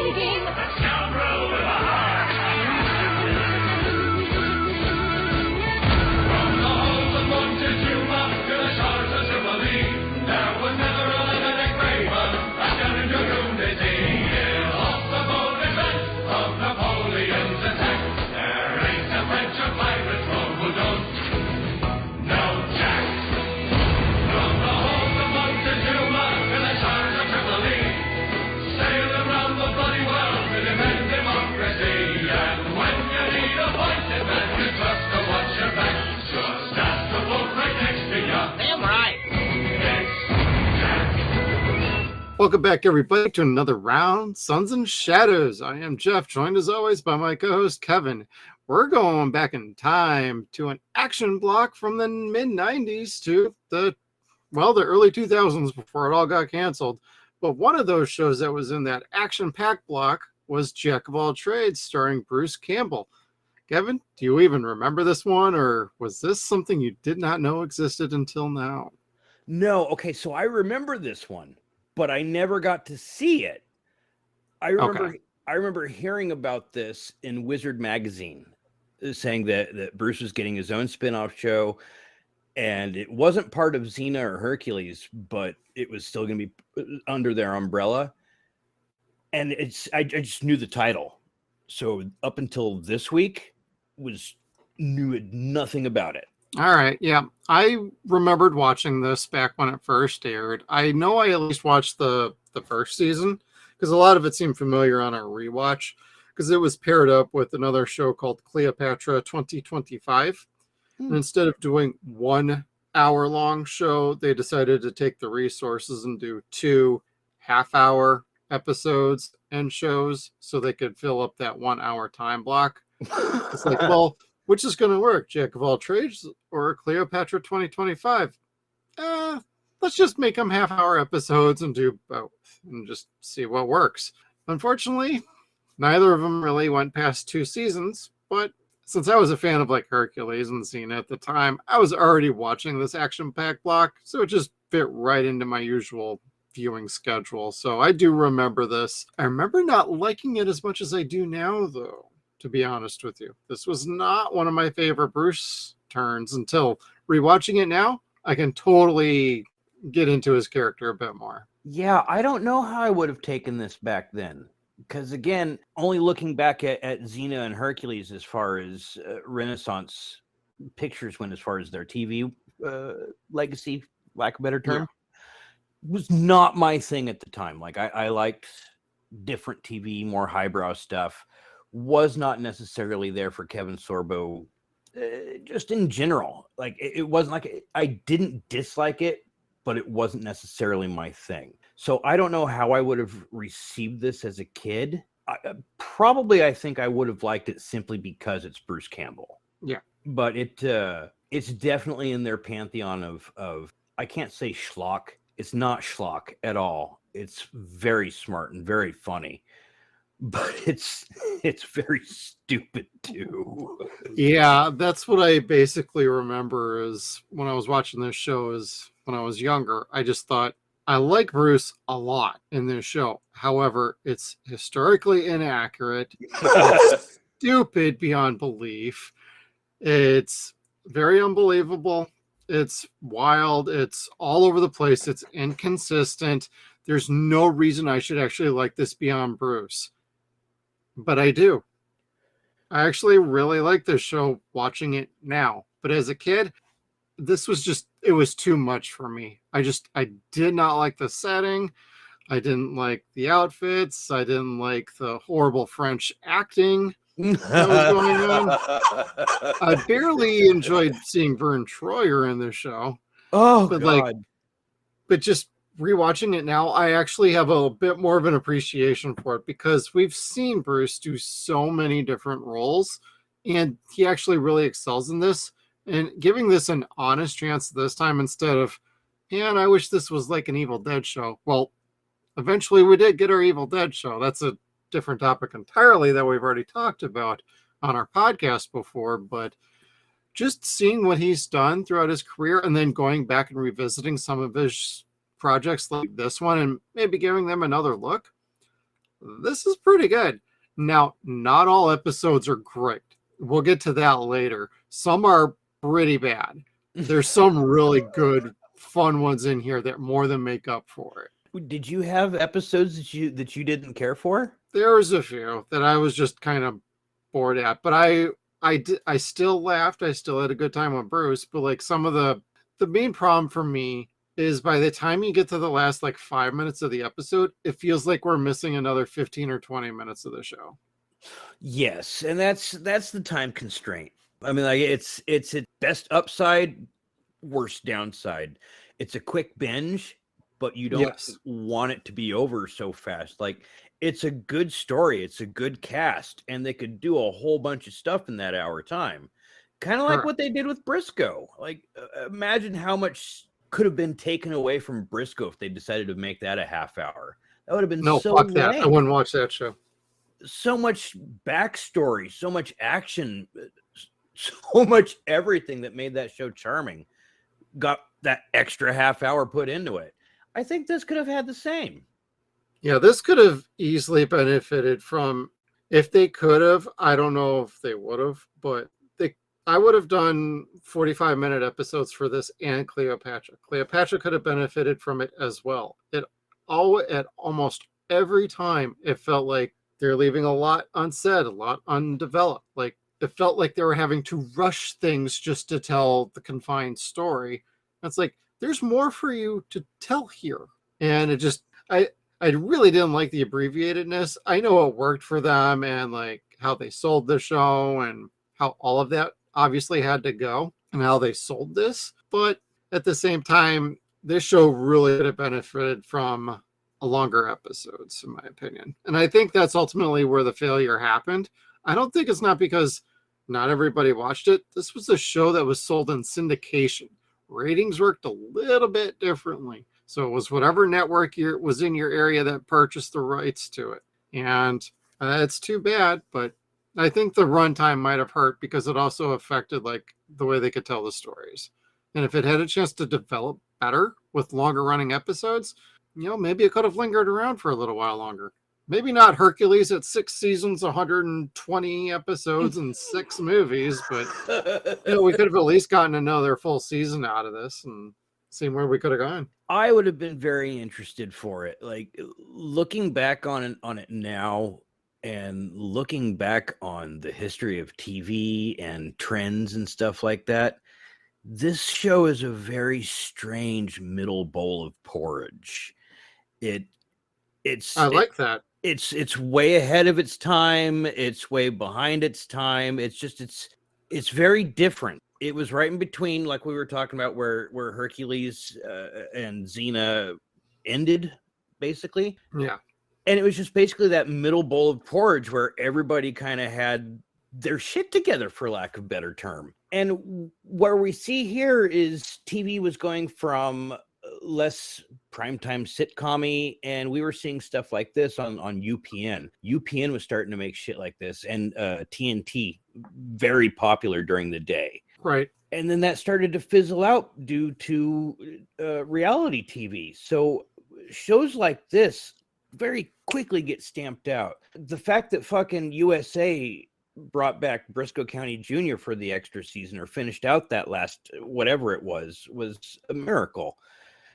intriguing. A scoundrel with a heart. From the halls of Montezuma to the shores of Tripoli, there was never a leather graver that got into unity. In all the bold events of Napoleon's attack, there ain't a French or pirate rogue who don't know Jack. From the halls of Montezuma to the shores of Tripoli, sail around the bloody world to defend democracy. And when you need a pointed man to trust to watch your back, just ask the boat right next to you. Damn right. It's Jack. Welcome back, everybody, to another round, Suns and Shadows. I am Jeff, joined as always by my co-host Kevin. We're going back in time to an action block from the mid-90s to the early 2000s before it all got canceled. But one of those shows that was in that action-packed block was Jack of All Trades, starring Bruce Campbell. Kevin, do you even remember this one, or was this something you did not know existed until now? No, okay, so I remember this one, but I never got to see it. I remember hearing about this in Wizard magazine, saying that Bruce was getting his own spin-off show, and it wasn't part of Xena or Hercules, but it was still going to be under their umbrella. And I just knew the title. So up until this week, knew nothing about it. All right, yeah. I remembered watching this back when it first aired. I know I at least watched the first season because a lot of it seemed familiar on our rewatch because it was paired up with another show called Cleopatra 2025. And instead of doing 1 hour-long show, they decided to take the resources and do 2 half-hour episodes and shows so they could fill up that 1 hour time block. It's like, well, which is going to work, Jack of All Trades or Cleopatra 2025? Let's just make them half-hour episodes and do both and just see what works. Unfortunately, neither of them really went past 2 seasons, but since I was a fan of like Hercules and Xena at the time, I was already watching this action-packed block, so it just fit right into my usual viewing schedule. So I do remember this. I remember not liking it as much as I do now, though, to be honest with you. This was not one of my favorite Bruce turns until rewatching it now. I can totally get into his character a bit more. Yeah, I don't know how I would have taken this back then. Because again, only looking back at Xena and Hercules as far as Renaissance pictures went, as far as their TV legacy, lack of a better term, was not my thing at the time. Like I liked different TV, more highbrow stuff. Was not necessarily there for Kevin Sorbo, just in general. Like it wasn't like I didn't dislike it, but it wasn't necessarily my thing. So I don't know how I would have received this as a kid. I think I would have liked it simply because it's Bruce Campbell. Yeah. But it's definitely in their pantheon of I can't say schlock. It's not schlock at all. It's very smart and very funny. But it's very stupid too. Yeah, that's what I basically remember is when I was watching this show is when I was younger. I just thought, I like Bruce a lot in this show. However, it's historically inaccurate. It's stupid beyond belief. It's very unbelievable. It's wild. It's all over the place. It's inconsistent. There's no reason I should actually like this beyond Bruce. But I do. I actually really like this show watching it now. But as a kid, this was just, it was too much for me. I did not like the setting. I didn't like the outfits. I didn't like the horrible French acting that was going on. I barely enjoyed seeing Vern Troyer in this show. Oh, but God. But just rewatching it now, I actually have a bit more of an appreciation for it because we've seen Bruce do so many different roles and he actually really excels in this. And giving this an honest chance this time instead of, man, I wish this was like an Evil Dead show. Well, eventually we did get our Evil Dead show. That's a different topic entirely that we've already talked about on our podcast before. But just seeing what he's done throughout his career and then going back and revisiting some of his projects like this one and maybe giving them another look, this is pretty good. Now, not all episodes are great. We'll get to that later. Some are pretty bad. There's some really good, fun ones in here that more than make up for it. Did you have episodes that you didn't care for? There was a few that I was just kind of bored at, but I still laughed. I still had a good time with Bruce, but like some of the main problem for me is by the time you get to the last like 5 minutes of the episode, it feels like we're missing another 15 or 20 minutes of the show. Yes, and that's the time constraint. I mean, like it's its best upside, worst downside. It's a quick binge, but you don't want it to be over so fast. Like it's a good story, it's a good cast, and they could do a whole bunch of stuff in that hour time. Kind of like what they did with Briscoe. Like imagine how much could have been taken away from Briscoe if they decided to make that a half hour. That would have been so fuck that. lame. I wouldn't watch that show. So much backstory, so much action, so much everything that made that show charming got that extra half hour put into it. I think this could have had the same. Yeah, this could have easily benefited from, if they could have, I don't know if they would have, but I would have done 45-minute episodes for this and Cleopatra. Cleopatra could have benefited from it as well. At almost every time, it felt like they're leaving a lot unsaid, a lot undeveloped. Like it felt like they were having to rush things just to tell the confined story. It's like there's more for you to tell here, and it just I really didn't like the abbreviatedness. I know it worked for them and like how they sold the show and how all of that obviously had to go and how they sold this, but at the same time, this show really could have benefited from a longer episodes, in my opinion. And I think that's ultimately where the failure happened. I don't think it's not because not everybody watched it. This was a show that was sold in syndication. Ratings worked a little bit differently. So it was whatever network was in your area that purchased the rights to it. And it's too bad, but I think the runtime might have hurt because it also affected like the way they could tell the stories. And if it had a chance to develop better with longer running episodes, maybe it could have lingered around for a little while longer. Maybe not Hercules at 6 seasons, 120 episodes and 6 movies, but we could have at least gotten another full season out of this and seen where we could have gone. I would have been very interested for it. Like looking back on it now, and looking back on the history of TV and trends and stuff like that, this show is a very strange middle bowl of porridge. I like that. It's way ahead of its time. It's way behind its time. It's very different. It was right in between, like we were talking about, where Hercules and Xena ended, basically. Yeah. And it was just basically that middle bowl of porridge where everybody kind of had their shit together, for lack of a better term. And where we see here is TV was going from less primetime sitcom-y, and we were seeing stuff like this on UPN. UPN was starting to make shit like this, and TNT, very popular during the day. Right. And then that started to fizzle out due to reality TV. So shows like this very quickly get stamped out. The fact that fucking USA brought back Briscoe County Jr. for the extra season or finished out that last whatever it was a miracle.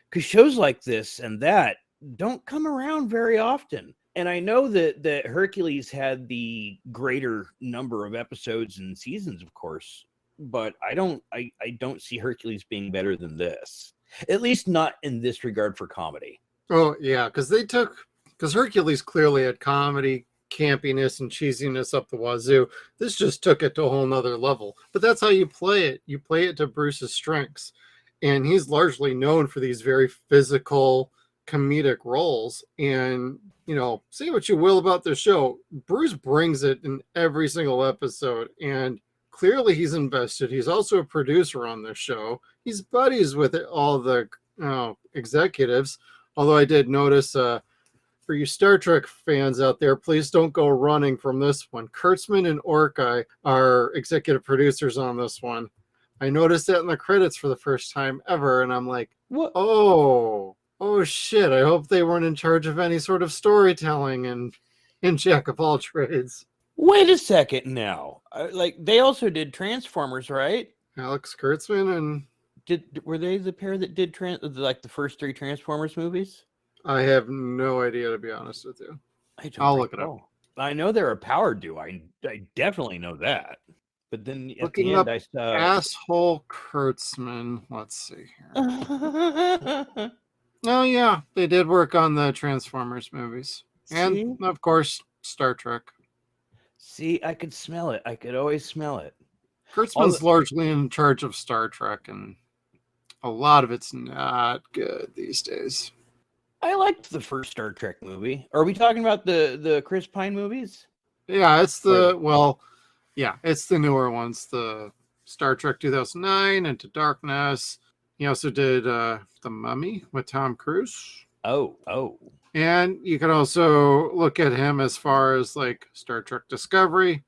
Because shows like this and that don't come around very often. And I know that Hercules had the greater number of episodes and seasons, of course, but I don't see Hercules being better than this. At least not in this regard for comedy. Oh, yeah, because Hercules clearly had comedy, campiness, and cheesiness up the wazoo. This just took it to a whole nother level. But that's how you play it. You play it to Bruce's strengths. And he's largely known for these very physical, comedic roles. And, say what you will about the show, Bruce brings it in every single episode. And clearly he's invested. He's also a producer on this show. He's buddies with all the executives. Although I did notice... for you Star Trek fans out there, please don't go running from this one. Kurtzman and Orkai are executive producers on this one. I noticed that in the credits for the first time ever, and I'm like, what? Oh shit, I hope they weren't in charge of any sort of storytelling and in Jack of all trades. Wait a second now. Like they also did Transformers, right? Alex Kurtzman, and Were they the pair that did like the first 3 Transformers movies? I have no idea, to be honest with you. I'll look it up. I know they're a power duo. I definitely know that. But then at Looking the up end, I saw asshole Kurtzman. Let's see here. Oh yeah, they did work on the Transformers movies, and of course Star Trek. See, I could smell it. I could always smell it. Kurtzman's largely in charge of Star Trek, and a lot of it's not good these days. I liked the first Star Trek movie. Are we talking about the Chris Pine movies? Yeah, it's it's the newer ones. The Star Trek 2009, Into Darkness. He also did The Mummy with Tom Cruise. Oh. And you can also look at him as far as like Star Trek Discovery,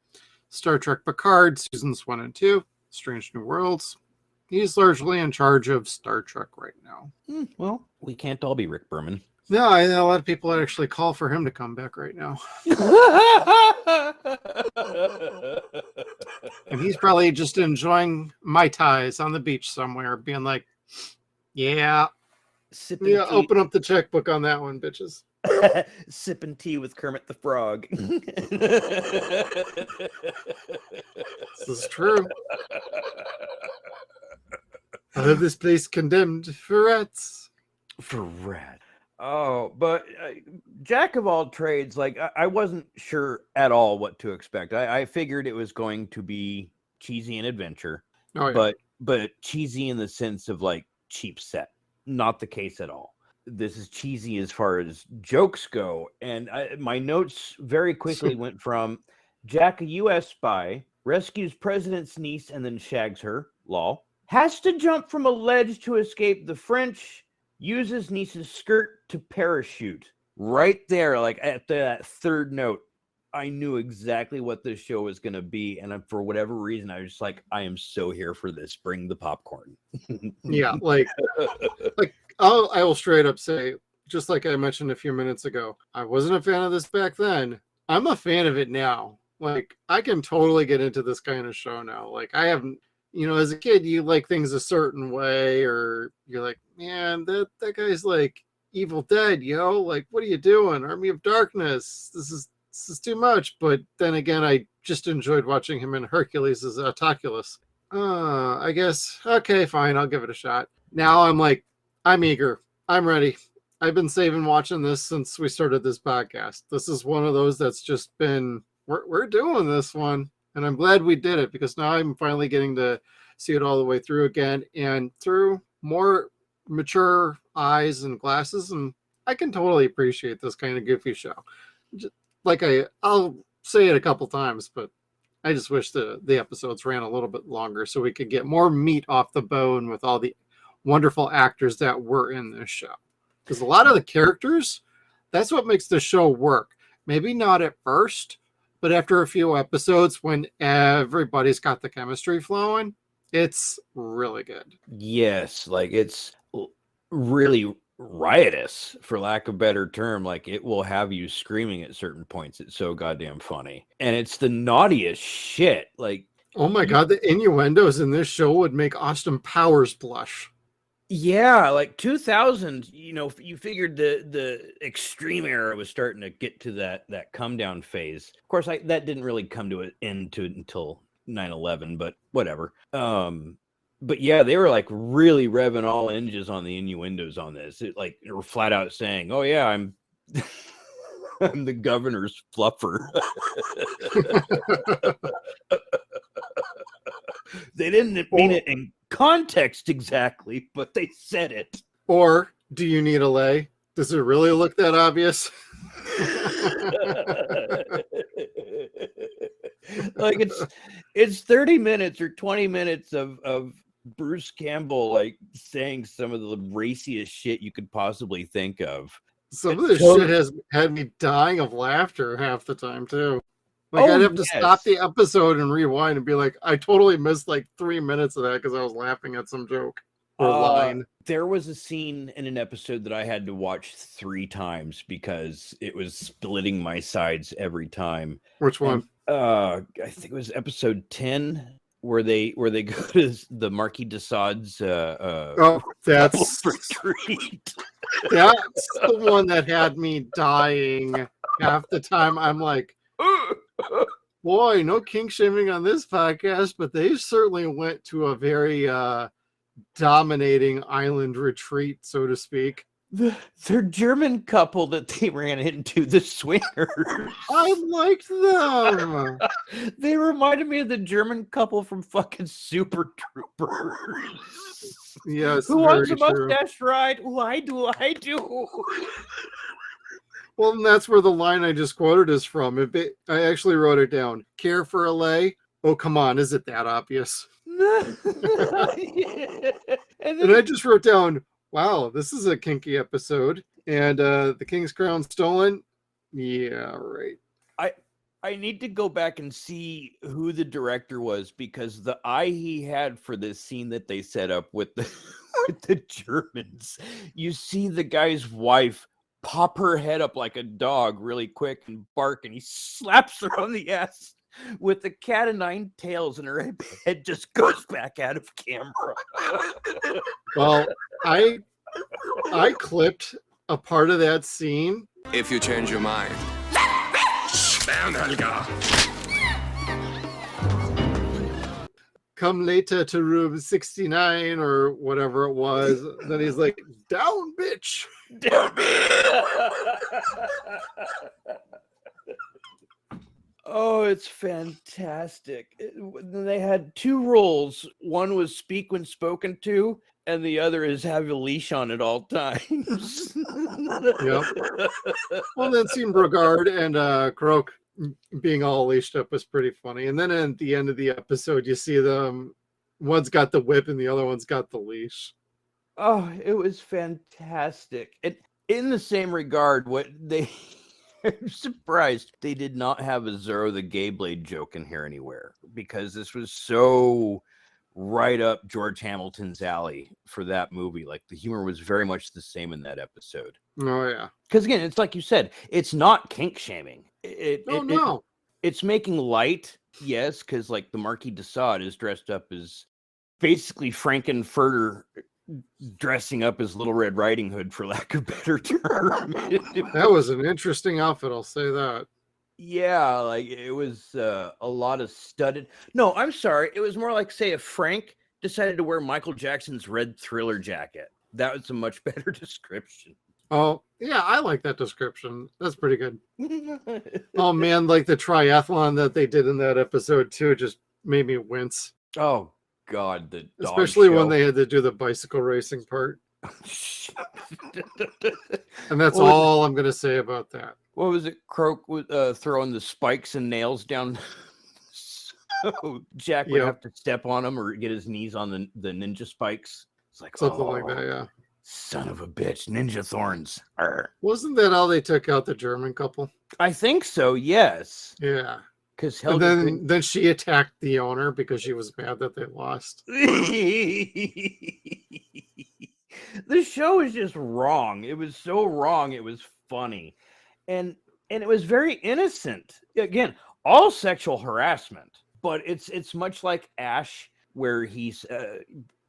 Star Trek Picard, seasons 1 and 2, Strange New Worlds. He's largely in charge of Star Trek right now. Well, we can't all be Rick Berman. No, I know a lot of people actually call for him to come back right now. And he's probably just enjoying Mai Tais on the beach somewhere, being like, yeah, open up the checkbook on that one, bitches. Sipping tea with Kermit the Frog. This is true. I have this place condemned for rats. For rats. Oh, but Jack of all trades, like I wasn't sure at all what to expect. I figured it was going to be cheesy and adventure, but cheesy in the sense of like cheap set. Not the case at all. This is cheesy as far as jokes go. And my notes very quickly went from Jack, a U.S. spy, rescues president's niece and then shags her, lol. Has to jump from a ledge to escape the French, uses niece's skirt to parachute. Right there, like at that third note, I knew exactly what this show was going to be. And for whatever reason, I was just like, I am so here for this. Bring the popcorn. Yeah, like I will straight up say, just like I mentioned a few minutes ago, I wasn't a fan of this back then. I'm a fan of it now. Like, I can totally get into this kind of show now. Like, I haven't, as a kid, you like things a certain way, or you're like, man, that guy's like Evil Dead, like, what are you doing? Army of Darkness. This is too much. But then again, I just enjoyed watching him in Hercules as Oculus. I guess, okay, fine, I'll give it a shot. Now I'm like, I'm eager. I'm ready. I've been saving watching this since we started this podcast. This is one of those that's just been, we're doing this one. And I'm glad we did it, because now I'm finally getting to see it all the way through again and through more mature eyes and glasses. And I can totally appreciate this kind of goofy show. Just, like I'll say it a couple times, but I just wish the episodes ran a little bit longer so we could get more meat off the bone with all the wonderful actors that were in this show. Because a lot of the characters, that's what makes the show work. Maybe not at first, but after a few episodes, when everybody's got the chemistry flowing, it's really good. Yes, like it's really riotous, for lack of a better term. Like, it will have you screaming at certain points. It's so goddamn funny. And it's the naughtiest shit. Like, oh my God, the innuendos in this show would make Austin Powers blush. Yeah, like 2000, you figured the extreme era was starting to get to that come down phase. Of course, that didn't really come to an end until 9/11, but whatever. But yeah, they were like really revving all engines on the innuendos on this. They were flat out saying, "Oh yeah, I'm I'm the governor's fluffer." They didn't mean it in context exactly, but they said it. Or, do you need a lay? Does it really look that obvious? Like, it's 30 minutes or 20 minutes of Bruce Campbell like saying some of the raciest shit you could possibly think of. Some of this shit has had me dying of laughter half the time too. Like, I'd have to stop the episode and rewind and be like, I totally missed like 3 minutes of that because I was laughing at some joke or line. There was a scene in an episode that I had to watch 3 times because it was splitting my sides every time. Which one? I think it was episode 10 where they go to the Marquis de Sade's that's retreat. That's the one that had me dying half the time. I'm like, boy, no kink shaming on this podcast, but they certainly went to a very dominating island retreat, so to speak. Their German couple that they ran into, the swingers. I liked them. They reminded me of the German couple from fucking Super Troopers. Yes, who wants a very true. mustache ride? Oh, I do. Well, and that's where the line I just quoted is from. I actually wrote it down. Care for a lay? Oh, come on. Is it that obvious? And I just wrote down, wow, this is a kinky episode. And the King's Crown stolen? Yeah, right. I need to go back and see who the director was, because the eye he had for this scene that they set up with the with the Germans, you see the guy's wife pop her head up like a dog really quick and bark, and he slaps her on the ass with the cat of 9 tails, and her head just goes back out of camera. Well, I clipped a part of that scene. If you change your mind. Down, Helga. Come later to room 69 or whatever it was. Then he's like, down, bitch. Down, oh, it's fantastic. They had 2 roles. One was speak when spoken to, and the other is have a leash on at all times. Yep. Well, then seeing Brogard and Croak being all leashed up was pretty funny. And then at the end of the episode, you see them. One's got the whip and the other one's got the leash. Oh, it was fantastic. And in the same regard, I'm surprised they did not have a Zorro the Gay Blade joke in here anywhere, because this was so right up George Hamilton's alley for that movie. Like, the humor was very much the same in that episode. Oh, yeah. Because again, it's like you said, it's not kink shaming. No. It's making light, yes, because like the Marquis de Sade is dressed up as basically Frankenfurter dressing up as Little Red Riding Hood, for lack of a better term. That was an interesting outfit, I'll say that. Yeah, like it was a lot of studded. No, I'm sorry. It was more like, say, if Frank decided to wear Michael Jackson's red Thriller jacket. That was a much better description. Oh, yeah, I like that description. That's pretty good. Oh, man, like the triathlon that they did in that episode, too, just made me wince. Oh, God. The dog Especially show. when they had to do the bicycle racing part. And that's all I'm going to say about that. What was it? Croak throwing the spikes and nails down so Jack would have to step on them or get his knees on the ninja spikes. It's like something like that, yeah. Son of a bitch, ninja thorns. Arr. Wasn't that how they took out the German couple? I think so, yes. Yeah. Because then she attacked the owner because she was mad that they lost. The show is just wrong. It was so wrong. It was funny. And it was very innocent. Again, all sexual harassment, but it's much like Ash, where he's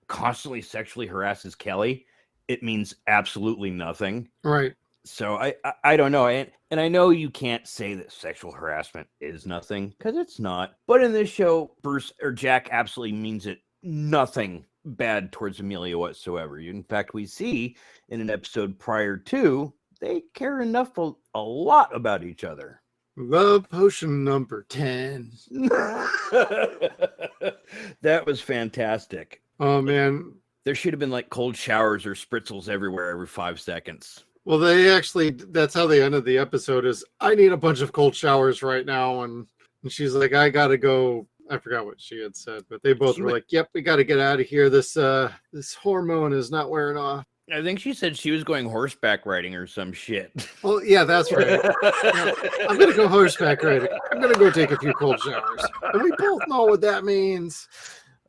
constantly sexually harasses Kelly. It means absolutely nothing. Right. So I don't know. And I know you can't say that sexual harassment is nothing, because it's not. But in this show, Bruce or Jack absolutely means it nothing bad towards Amelia whatsoever. In fact, we see in an episode prior to, they care enough a lot about each other. Love potion number 10. That was fantastic. Oh, man. There should have been like cold showers or spritzels everywhere every 5 seconds. Well, that's how they ended the episode is, I need a bunch of cold showers right now. And she's like, I got to go. I forgot what she had said, but they both were like, yep, we got to get out of here. This hormone is not wearing off. I think she said she was going horseback riding or some shit. Well, yeah, that's right. Yeah, I'm going to go horseback riding. I'm going to go take a few cold showers. And we both know what that means.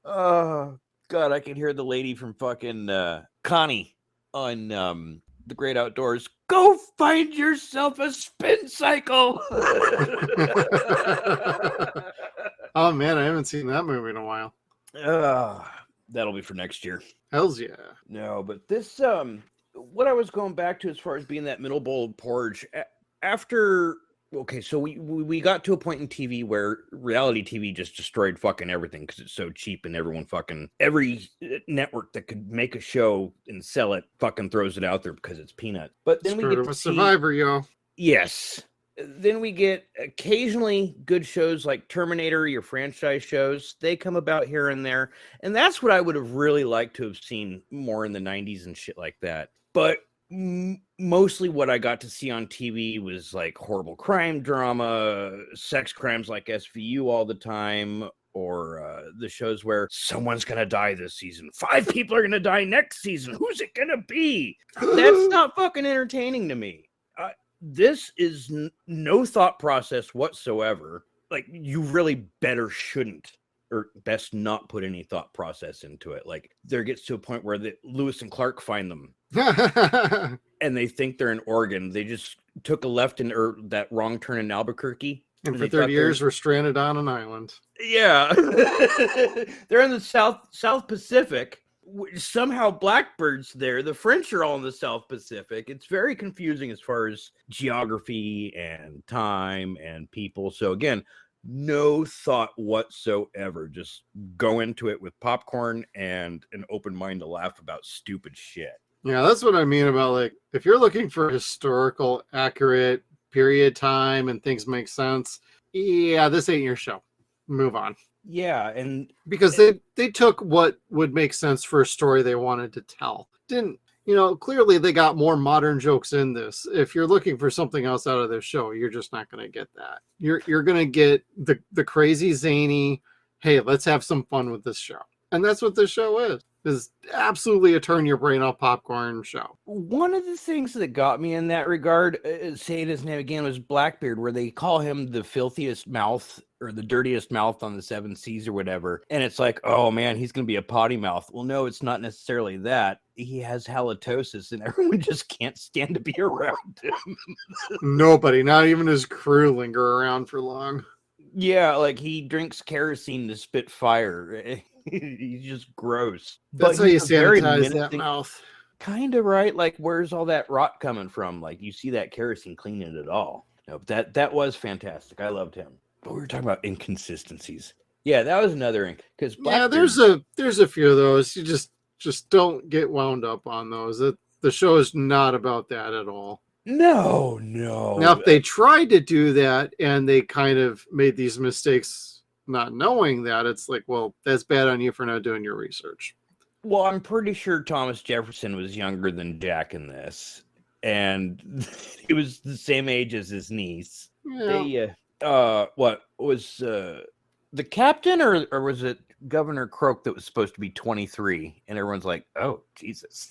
Oh, God, I can hear the lady from fucking Connie on The Great Outdoors. Go find yourself a spin cycle. Oh man, I haven't seen that movie in a while. That'll be for next year. Hells yeah. No, but this what I was going back to as far as being that middle bowl of porridge after. Okay, so we got to a point in TV where reality TV just destroyed fucking everything because it's so cheap and every network that could make a show and sell it fucking throws it out there because it's peanut. But then we get to Survivor, yo. Yes. Then we get occasionally good shows like Terminator, your franchise shows. They come about here and there. And that's what I would have really liked to have seen more in the 90s and shit like that. But mostly what I got to see on TV was like horrible crime drama, sex crimes like SVU all the time, or the shows where someone's going to die this season. 5 people are going to die next season. Who's it going to be? That's not fucking entertaining to me. This is no thought process whatsoever. Like, you really better shouldn't or best not put any thought process into it. Like, there gets to a point where Lewis and Clark find them and they think they're in Oregon. They just took a left or that wrong turn in Albuquerque. And for 30 years, we're stranded on an island. Yeah. They're in the South Pacific. Somehow Blackbird's there. The French are all in the South Pacific. It's very confusing as far as geography and time and people. So again, no thought whatsoever. Just go into it with popcorn and an open mind to laugh about stupid shit. Yeah, that's what I mean about, like, if you're looking for historical, accurate period time and things make sense, yeah, this ain't your show. Move on. Yeah, and because they took what would make sense for a story they wanted to tell. Didn't, clearly they got more modern jokes in this. If you're looking for something else out of this show, you're just not going to get that. You're going to get the crazy zany, hey, let's have some fun with this show. And that's what this show is absolutely a turn your brain off popcorn show. One of the things that got me in that regard, saying his name again, was Blackbeard, where they call him the filthiest mouth or the dirtiest mouth on the 7 seas or whatever. And it's like, oh man, he's going to be a potty mouth. Well, no, it's not necessarily that. He has halitosis and everyone just can't stand to be around him. Nobody, not even his crew, linger around for long. Yeah, like he drinks kerosene to spit fire. He's just gross. That's how you sanitize that mouth. Kind of right. Like, where's all that rot coming from? Like, you see that kerosene cleaning it all. No, that was fantastic. I loved him. But we were talking about inconsistencies. Yeah, that was another because there's a few of those. You just don't get wound up on those. The show is not about that at all. No. Now, if they tried to do that and they kind of made these mistakes not knowing that, it's like, well, that's bad on you for not doing your research. Well, I'm pretty sure Thomas Jefferson was younger than Jack in this, and he was the same age as his niece. Yeah. What was the captain, or was it Governor Croak that was supposed to be 23? And everyone's like, oh, Jesus.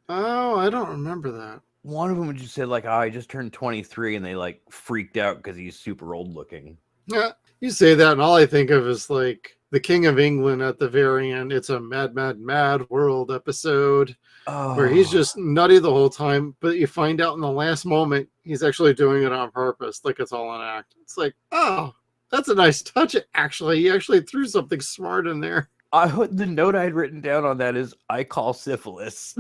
Oh, I don't remember that. One of them just said, like, oh, I just turned 23, and they, like, freaked out because he's super old looking. Yeah, you say that, and all I think of is, like, the King of England at the very end. It's a mad, mad, mad world episode where he's just nutty the whole time, but you find out in the last moment he's actually doing it on purpose, like it's all an act. It's like, oh, that's a nice touch, actually. He actually threw something smart in there. The note I had written down on that is, I call syphilis.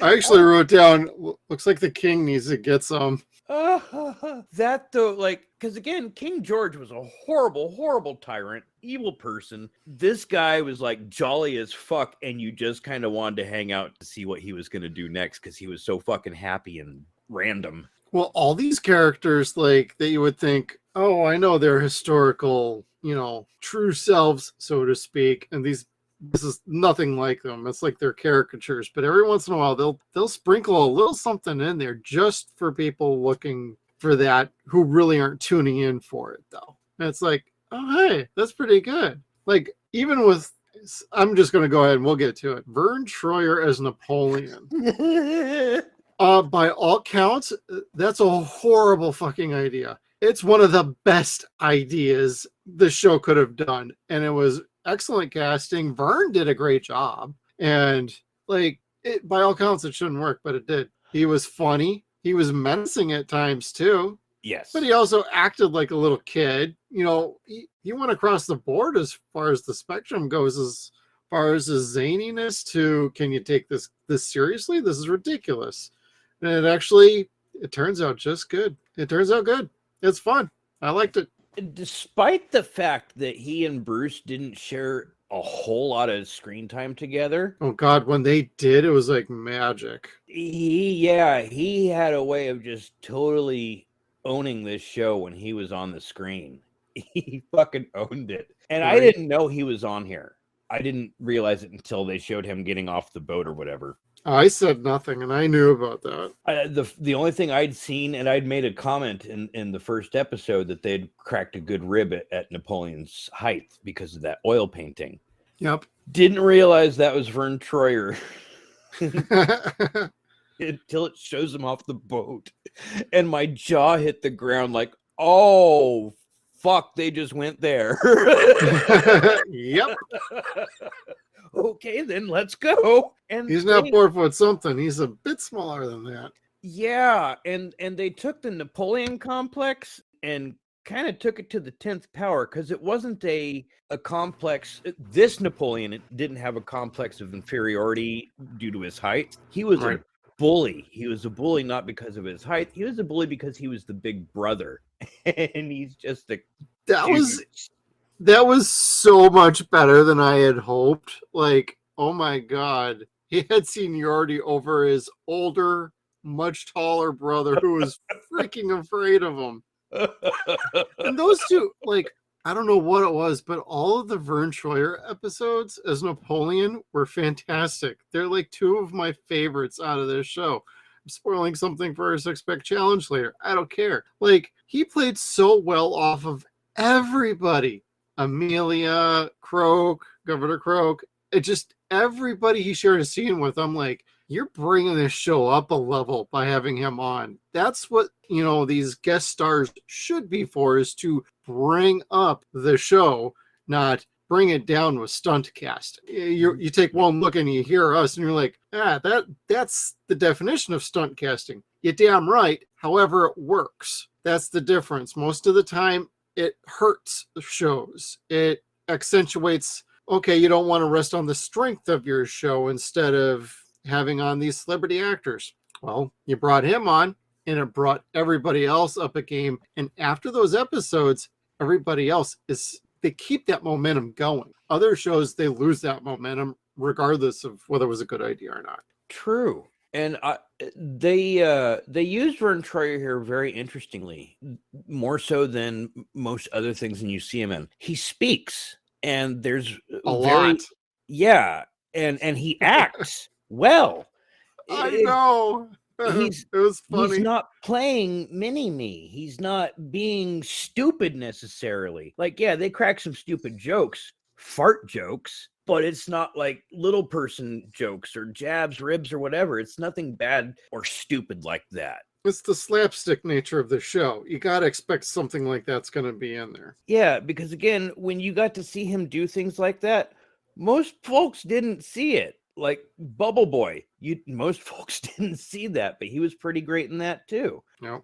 I actually wrote down, looks like the king needs to get some. That though, like, because again, King George was a horrible, horrible tyrant, evil person. This guy was like jolly as fuck, and you just kind of wanted to hang out to see what he was going to do next because he was so fucking happy and random. Well, all these characters, like, that you would think, oh, I know they're historical, true selves, so to speak, and this is nothing like them. It's like they're caricatures, but every once in a while they'll sprinkle a little something in there just for people looking for that who really aren't tuning in for it, though. And it's like, oh, hey, that's pretty good. Like, even with, I'm just going to go ahead and we'll get to it. Vern Troyer as Napoleon. By all counts, that's a horrible fucking idea. It's one of the best ideas the show could have done, and it was excellent casting. Vern did a great job. And like, by all counts, it shouldn't work, but it did. He was funny. He was menacing at times too. Yes. But he also acted like a little kid. You know, he went across the board as far as the spectrum goes, as far as his zaniness to, can you take this seriously? This is ridiculous. And it turns out just good. It turns out good. It's fun. I liked it. Despite the fact that he and Bruce didn't share a whole lot of screen time together. Oh God, when they did, it was like magic. He had a way of just totally owning this show when he was on the screen. He fucking owned it. And Right. I didn't know he was on here. I didn't realize it until they showed him getting off the boat or whatever. I said nothing, and I knew about that. The only thing I'd seen, and I'd made a comment in the first episode that they'd cracked a good rib at Napoleon's height because of that oil painting. Yep. Didn't realize that was Vern Troyer until it shows him off the boat. And my jaw hit the ground like, oh, fuck, they just went there. Yep. Okay, then let's go. And He's not 4 foot something. He's a bit smaller than that. Yeah, and they took the Napoleon complex and kind of took it to the 10th power, because it wasn't a complex. This Napoleon didn't have a complex of inferiority due to his height. He was Right. a bully. He was a bully not because of his height. He was a bully because he was the big brother. And he's just a That was so much better than I had hoped. Like, oh my God. He had seniority over his older, much taller brother who was freaking afraid of him. And those two, like, I don't know what it was, but all of the Vern Troyer episodes as Napoleon were fantastic. They're like two of my favorites out of this show. I'm spoiling something for our 6-pack challenge later. I don't care. Like, he played so well off of everybody. Amelia, Croak, Governor Croak. It just, everybody he shared a scene with, I'm like, you're bringing this show up a level by having him on. That's what, you know, these guest stars should be for, is to bring up the show, not bring it down with stunt cast. You take one look and you hear us and you're like, that's the definition of stunt casting. You're damn right. However, it works. That's the difference. Most of the time, it hurts the shows. It accentuates, okay, you don't want to rest on the strength of your show instead of having on these celebrity actors. Well, you brought him on and it brought everybody else up a game. And after those episodes, everybody else they keep that momentum going. Other shows, they lose that momentum regardless of whether it was a good idea or not. True. And they used Vern Troyer here very interestingly, more so than most other things that you see him in. He speaks, and there's A lot. Yeah, and he acts well. I know. It was funny. He's not playing mini-me. He's not being stupid necessarily. Like, yeah, they crack some stupid jokes, fart jokes, but it's not like little person jokes or jabs, ribs, or whatever. It's nothing bad or stupid like that. It's the slapstick nature of the show. You got to expect something like that's going to be in there. Yeah, because again, when you got to see him do things like that, most folks didn't see it. Like Bubble Boy, most folks didn't see that, but he was pretty great in that too. No.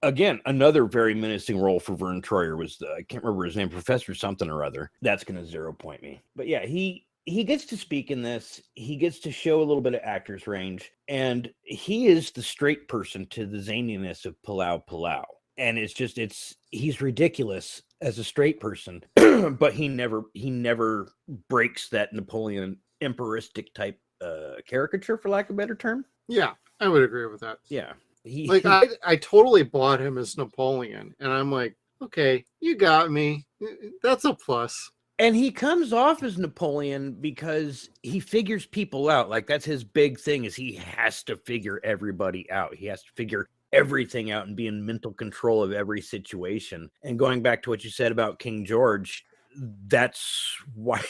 Again, another very menacing role for Vern Troyer was I can't remember his name, Professor something or other. That's going to 0 point me. But yeah, he gets to speak in this. He gets to show a little bit of actor's range, and he is the straight person to the zaniness of Palau Palau. And he's ridiculous as a straight person, but he never breaks that Napoleon emperoristic type caricature, for lack of a better term. Yeah, I would agree with that. Yeah. I totally bought him as Napoleon, and I'm like, okay, you got me. That's a plus. And he comes off as Napoleon because he figures people out. Like, that's his big thing, is he has to figure everybody out. He has to figure everything out and be in mental control of every situation. And going back to what you said about King George, that's why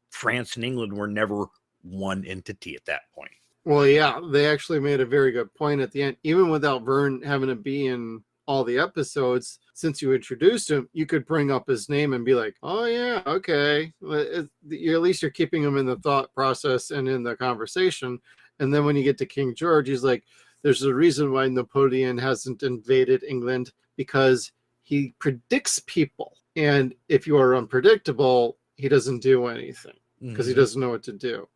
France and England were never one entity at that point. Well, yeah, they actually made a very good point at the end. Even without Vern having to be in all the episodes, since you introduced him, you could bring up his name and be like, oh yeah, okay. At least you're keeping him in the thought process and in the conversation. And then when you get to King George, he's like, there's a reason why Napoleon hasn't invaded England, because he predicts people. And if you are unpredictable, he doesn't do anything because he doesn't know what to do.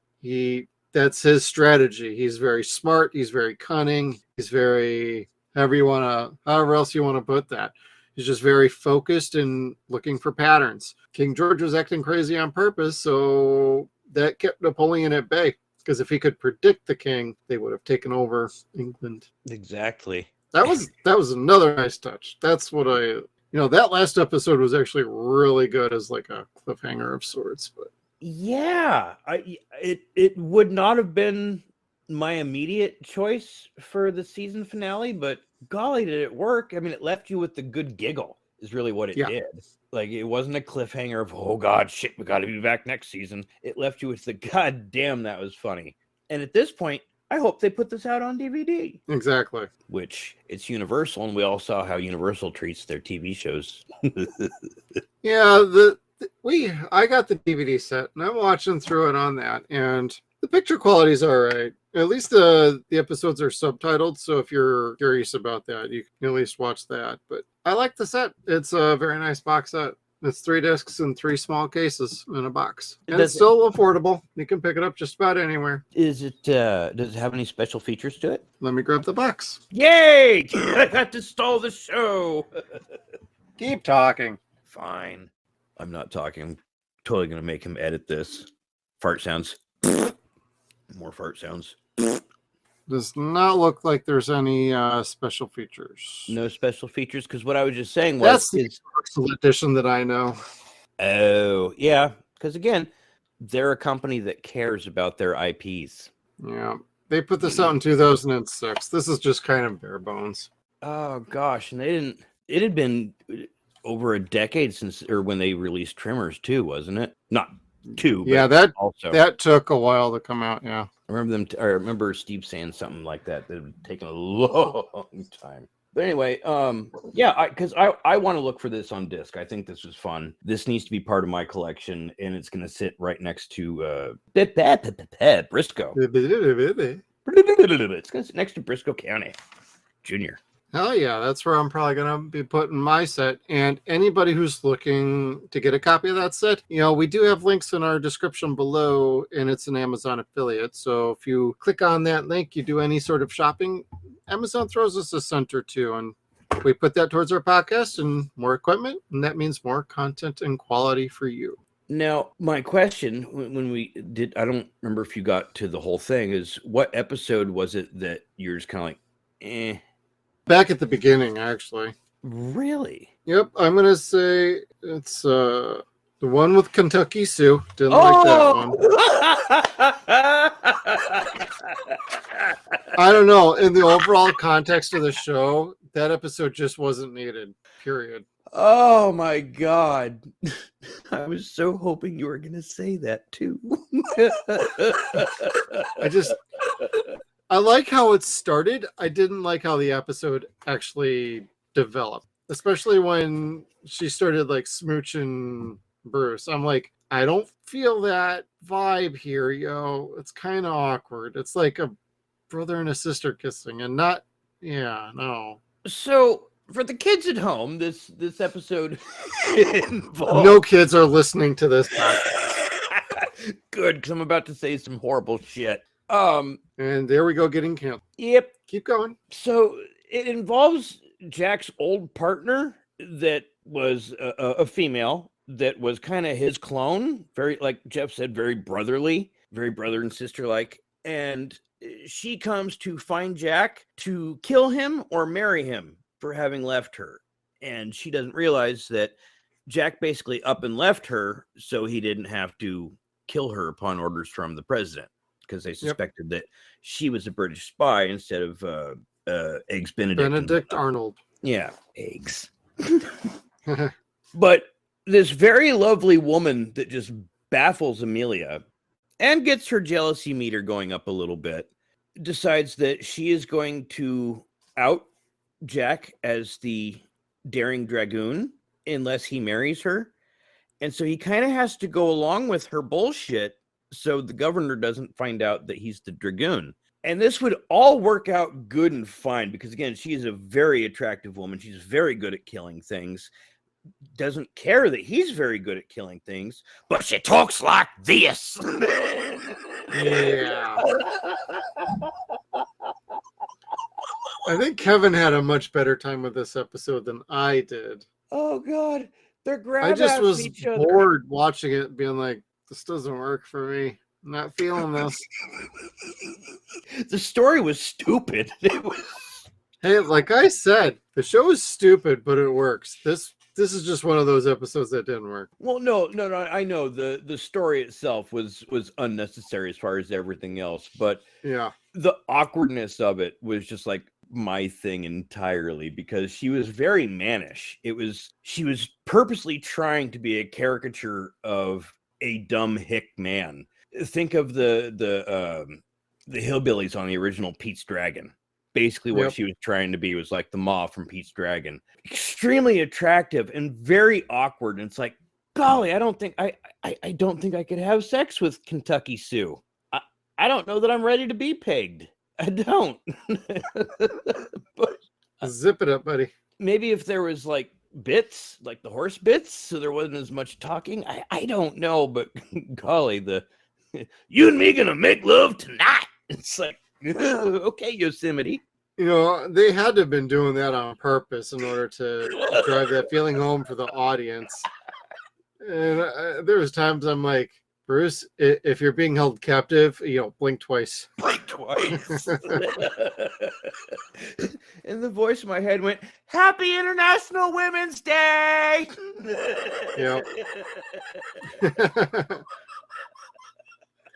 That's his strategy. He's very smart. He's very cunning. He's very, however else you want to put that. He's just very focused and looking for patterns. King George was acting crazy on purpose, so that kept Napoleon at bay. Because if he could predict the king, they would have taken over England. Exactly. That was another nice touch. That's what that last episode was actually really good as like a cliffhanger of sorts. But yeah, it would not have been my immediate choice for the season finale, but golly, did it work? I mean, it left you with the good giggle. Is really what it did. Like, it wasn't a cliffhanger of, oh god, shit, we got to be back next season. It left you with the god damn, that was funny. And at this point, I hope they put this out on DVD. Exactly. Which, it's Universal, and we all saw how Universal treats their TV shows. Yeah, I got the DVD set, and I'm watching through it on that, and the picture quality is all right. At least the episodes are subtitled, so if you're curious about that, you can at least watch that. But I like the set. It's a very nice box set. It's 3 discs and 3 small cases in a box. And it's still affordable. You can pick it up just about anywhere. Does it have any special features to it? Let me grab the box. Yay! I got to stall the show. Keep talking. Fine. I'm not talking. I'm totally going to make him edit this. Fart sounds. More fart sounds. Does not look like there's any special features. No special features, because what I was just saying was... That's the Universal edition that I know. Oh, yeah. Because again, they're a company that cares about their IPs. Yeah. They put this out in 2006. This is just kind of bare bones. Oh, gosh. And it had been over a decade since, or when they released Tremors 2, wasn't it? Not 2, yeah, but that took a while to come out, yeah. I remember Steve saying something like that had taken a long time. But anyway, because I want to look for this on disc. I think this was fun. This needs to be part of my collection, and it's going to sit right next to Briscoe. It's going to sit next to Briscoe County Jr. Hell yeah, that's where I'm probably going to be putting my set. And anybody who's looking to get a copy of that set, we do have links in our description below, and it's an Amazon affiliate. So if you click on that link, you do any sort of shopping, Amazon throws us a cent or two, and we put that towards our podcast and more equipment, and that means more content and quality for you. Now, my question, when we did, I don't remember if you got to the whole thing, is what episode was it that you're just kind of like, eh? Back at the beginning, actually. Really? Yep, I'm going to say it's the one with Kentucky Sue. Didn't like that one. I don't know. In the overall context of the show, that episode just wasn't needed, period. Oh, my God. I was so hoping you were going to say that, too. I like how it started. I didn't like how the episode actually developed, especially when she started like smooching Bruce. I'm like, I don't feel that vibe here, yo. It's kind of awkward. It's like a brother and a sister kissing, and not, no. So for the kids at home, this episode involves... No kids are listening to this podcast. Good, because I'm about to say some horrible shit. And there we go, getting canceled. Yep. Keep going. So it involves Jack's old partner that was a female that was kind of his clone. Very, like Jeff said, very brotherly, very brother and sister like. And she comes to find Jack to kill him or marry him for having left her. And she doesn't realize that Jack basically up and left her so he didn't have to kill her upon orders from the president, because they suspected that she was a British spy instead of Eggs Benedict. Benedict Arnold. Yeah, eggs. But this very lovely woman that just baffles Amelia and gets her jealousy meter going up a little bit, decides that she is going to out Jack as the daring dragoon unless he marries her. And so he kind of has to go along with her bullshit so the governor doesn't find out that he's the dragoon. And this would all work out good and fine because, again, she is a very attractive woman. She's very good at killing things. Doesn't care that he's very good at killing things, but she talks like this. Yeah. I think Kevin had a much better time with this episode than I did. Oh, God. They're I grabbing just was each other. bored watching it, being like, this doesn't work for me. I'm not feeling this. The story was stupid. It was... Hey, like I said, the show is stupid, but it works. This is just one of those episodes that didn't work. Well, no. I know the story itself was unnecessary as far as everything else, but Yeah. the awkwardness of it was just like my thing entirely because she was very mannish. She was purposely trying to be a caricature of a dumb hick man. Think of the hillbillies on the original Pete's Dragon. Basically what she was trying to be was like the Ma from Pete's Dragon. Extremely attractive and very awkward. And it's like, golly, I don't think I could have sex with Kentucky Sue. I don't know that I'm ready to be pegged. I don't. But Zip it up, buddy. maybe if there was like bits, like the horse bits, so there wasn't as much talking. I don't know, but golly, the you and me gonna make love tonight. It's like, okay, Yosemite. You know, they had to have been doing that on purpose in order to drive that feeling home for the audience. And there was times I'm like, Bruce, if you're being held captive, blink twice. Blink twice. And the voice in my head went, Happy International Women's Day. Yep.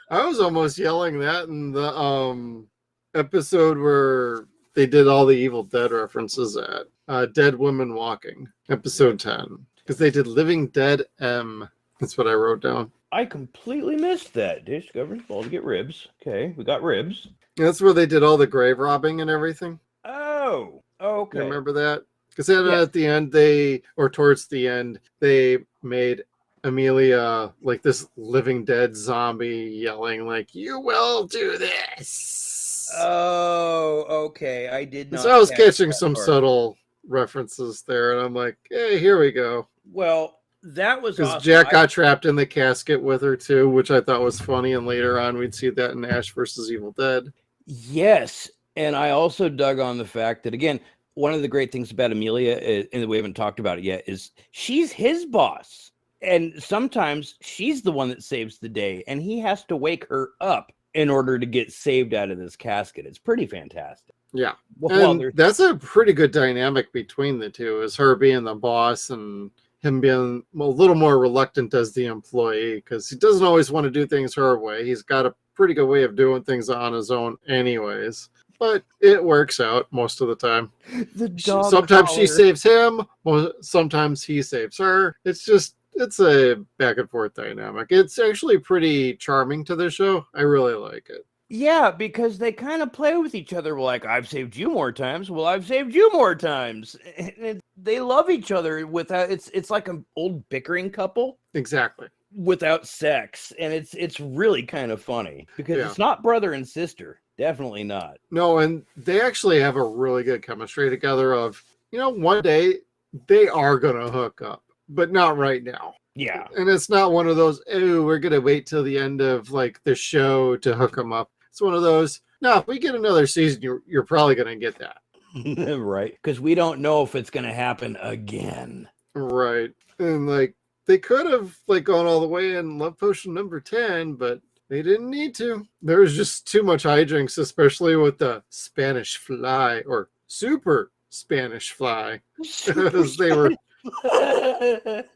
I was almost yelling that in the episode where they did all the Evil Dead references at Dead Women Walking, episode 10, because they did Living Dead M. That's what I wrote down. I completely missed that. Dish governs ball to get ribs. Okay, we got ribs. That's where they did all the grave robbing and everything. Oh, okay. You remember that? Because then at the end, towards the end, they made Amelia like this living dead zombie yelling like, you will do this. Oh, okay. I did not. So I was catching that some part. subtle references there, and I'm like, hey, here we go. Well, that was Because awesome. Jack got trapped in the casket with her too, which I thought was funny, and later on we'd see that in Ash versus Evil Dead. Yes, and I also dug on the fact that, again, one of the great things about Amelia, and we haven't talked about it yet, is she's his boss. And sometimes she's the one that saves the day, and he has to wake her up in order to get saved out of this casket. It's pretty fantastic. Yeah. Well, And that's a pretty good dynamic between the two, is her being the boss and him being a little more reluctant as the employee, because he doesn't always want to do things her way. He's got a pretty good way of doing things on his own anyways. But it works out most of the time. Sometimes she saves him, sometimes he saves her. It's a back and forth dynamic. It's actually pretty charming to the show. I really like it. Yeah, because they kind of play with each other. Like, I've saved you more times. Well, I've saved you more times. And they love each other without. It's like an old bickering couple. Exactly. Without sex, and it's really kind of funny because it's not brother and sister. Definitely not. No, and they actually have a really good chemistry together of, one day they are gonna hook up, but not right now. Yeah. And it's not one of those, oh, we're gonna wait till the end of like the show to hook them up. It's one of those, no, if we get another season, you're probably gonna get that. Right. Because we don't know if it's gonna happen again. Right. And like they could have like gone all the way in Love Potion number 10, but they didn't need to. There was just too much hijinks, especially with the Spanish fly or super Spanish fly. As they were. That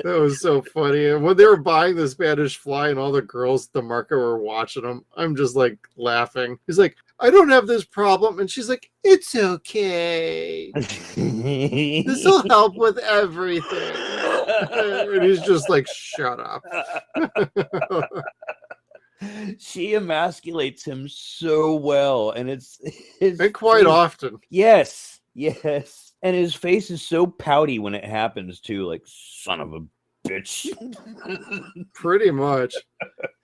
was so funny. And when they were buying the Spanish fly and all the girls at the market were watching them, I'm just like laughing. He's like, I don't have this problem. And she's like, it's okay. This will help with everything. And he's just like, shut up. She emasculates him so well, and it's and quite often. Yes, Yes. And his face is so pouty when it happens too, like son of a bitch. Pretty much.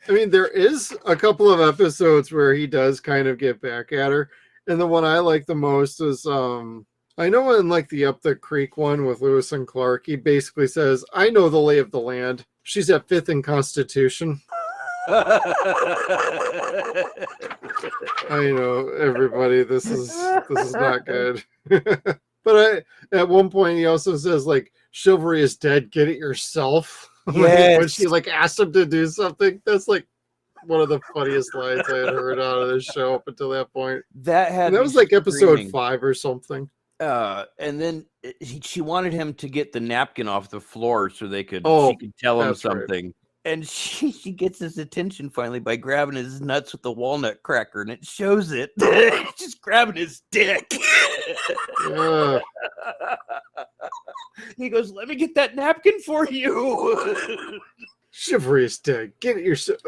I mean, there is a couple of episodes where he does kind of get back at her. And the one I like the most is I know in like the Up the Creek one with Lewis and Clark, he basically says, I know the lay of the land. She's at 5th in Constitution. I know, everybody, this is not good. But at one point he also says like chivalry is dead, get it yourself. Yes. When she like asked him to do something, that's like one of the funniest lines I had heard out of this show up until that point. That was like episode 5 or something. And then she wanted him to get the napkin off the floor so she could tell him something. Right. And she gets his attention finally by grabbing his nuts with the walnut cracker, and it shows it. Just grabbing his dick. He goes, let me get that napkin for you. Chivalry is dead. Get it yourself.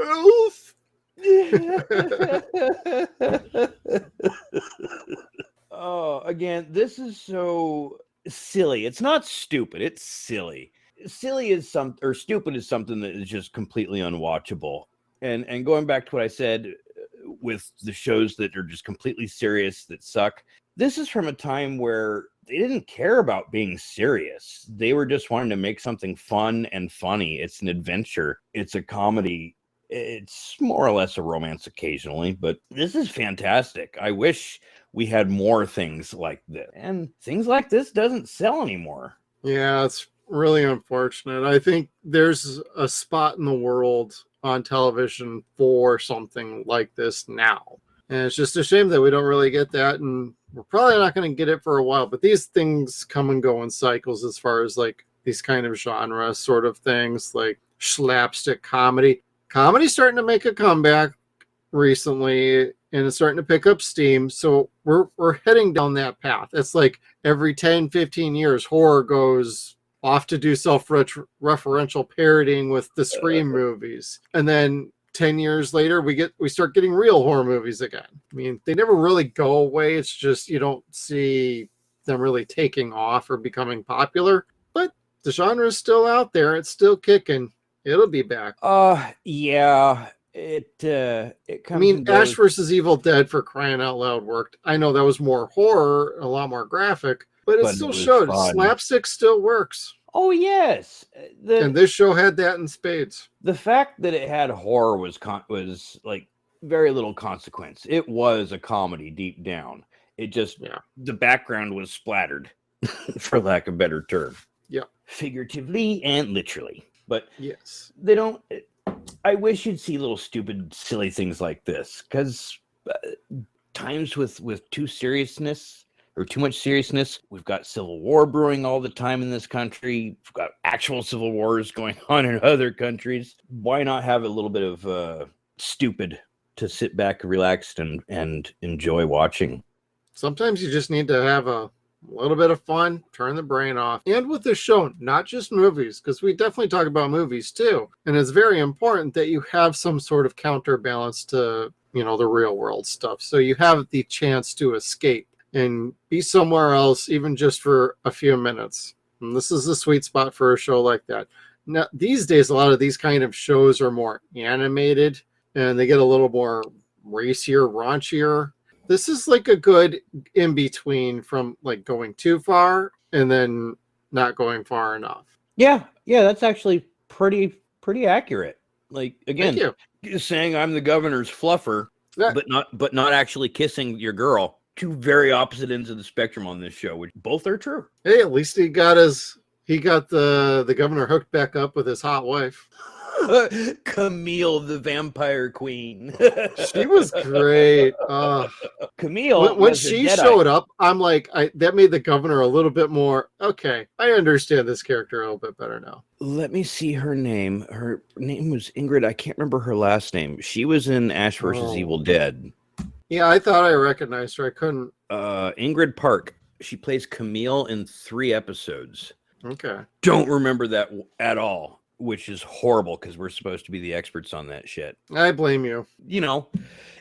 Oh, again, this is so silly. It's not stupid. It's silly. Silly is stupid is something that is just completely unwatchable. And going back to what I said with the shows that are just completely serious that suck, this is from a time where they didn't care about being serious. They were just wanting to make something fun and funny. It's an adventure. It's a comedy. It's more or less a romance occasionally, but this is fantastic. I wish we had more things like this. And things like this doesn't sell anymore. Yeah, it's really unfortunate. I think there's a spot in the world on television for something like this now. And it's just a shame that we don't really get that. And we're probably not going to get it for a while. But these things come and go in cycles as far as like these kind of genre sort of things, like slapstick comedy. Comedy's starting to make a comeback recently, and it's starting to pick up steam. So we're heading down that path. It's like every 10, 15 years, horror goes off to do self-referential parodying with the Scream movies. And then 10 years later, we start getting real horror movies again. I mean, they never really go away. It's just you don't see them really taking off or becoming popular. But the genre is still out there. It's still kicking. It'll be back. Yeah. It comes. I mean, Ash versus Evil Dead, for crying out loud, worked. I know that was more horror, a lot more graphic, but it still showed fun. Slapstick still works. Oh yes, and this show had that in spades. The fact that it had horror was like very little consequence. It was a comedy deep down. It just the background was splattered, for lack of a better term. Yeah, figuratively and literally. But yes, they don't. I wish you'd see little stupid, silly things like this, because times with too seriousness or too much seriousness, we've got civil war brewing all the time in this country. We've got actual civil wars going on in other countries. Why not have a little bit of stupid to sit back, relaxed, and enjoy watching? Sometimes you just need to have a little bit of fun, turn the brain off. And with this show, not just movies, because we definitely talk about movies too. And it's very important that you have some sort of counterbalance to, the real world stuff. So you have the chance to escape and be somewhere else, even just for a few minutes. And this is the sweet spot for a show like that. Now, these days, a lot of these kind of shows are more animated and they get a little more racier, raunchier. This is like a good in between from like going too far and then not going far enough. Yeah, that's actually pretty accurate. Like again, saying I'm the governor's fluffer, but not actually kissing your girl. Two very opposite ends of the spectrum on this show, which both are true. Hey, at least he got the governor hooked back up with his hot wife. Camille, the vampire queen. She was great. Camille, when she showed up, I'm like, that made the governor a little bit more okay. I understand this character a little bit better now. Let me see her name. Her name was Ingrid. I can't remember her last name. She was in Ash versus Evil Dead. Yeah, I thought I recognized her. I couldn't. Ingrid Park. She plays Camille in 3 episodes. Okay. Don't remember that at all. which is horrible because we're supposed to be the experts on that shit. I blame you. You know,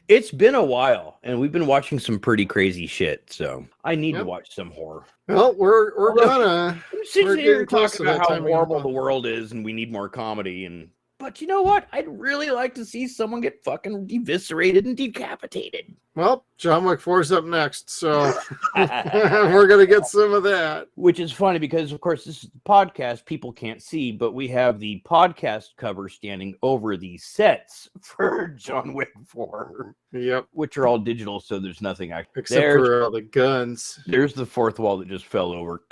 it's been a while, and we've been watching some pretty crazy shit, so I need to watch some horror. Well, we're gonna Sit here and talk about how time horrible the world is, and we need more comedy. But you know what? I'd really like to see someone get fucking eviscerated and decapitated. Well, John Wick 4 is up next, so we're going to get some of that. Which is funny because, of course, this is the podcast people can't see, but we have the podcast cover standing over the sets for John Wick 4. Yep. Which are all digital, so there's nothing except for all the guns. There's the fourth wall that just fell over.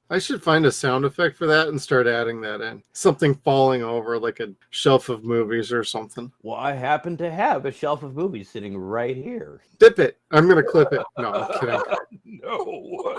I should find a sound effect for that and start adding that in. Something falling over, like a shelf of movies or something. Well, I happen to have a shelf of movies sitting right here. Dip it. I'm going to clip it. No, I'm kidding. No.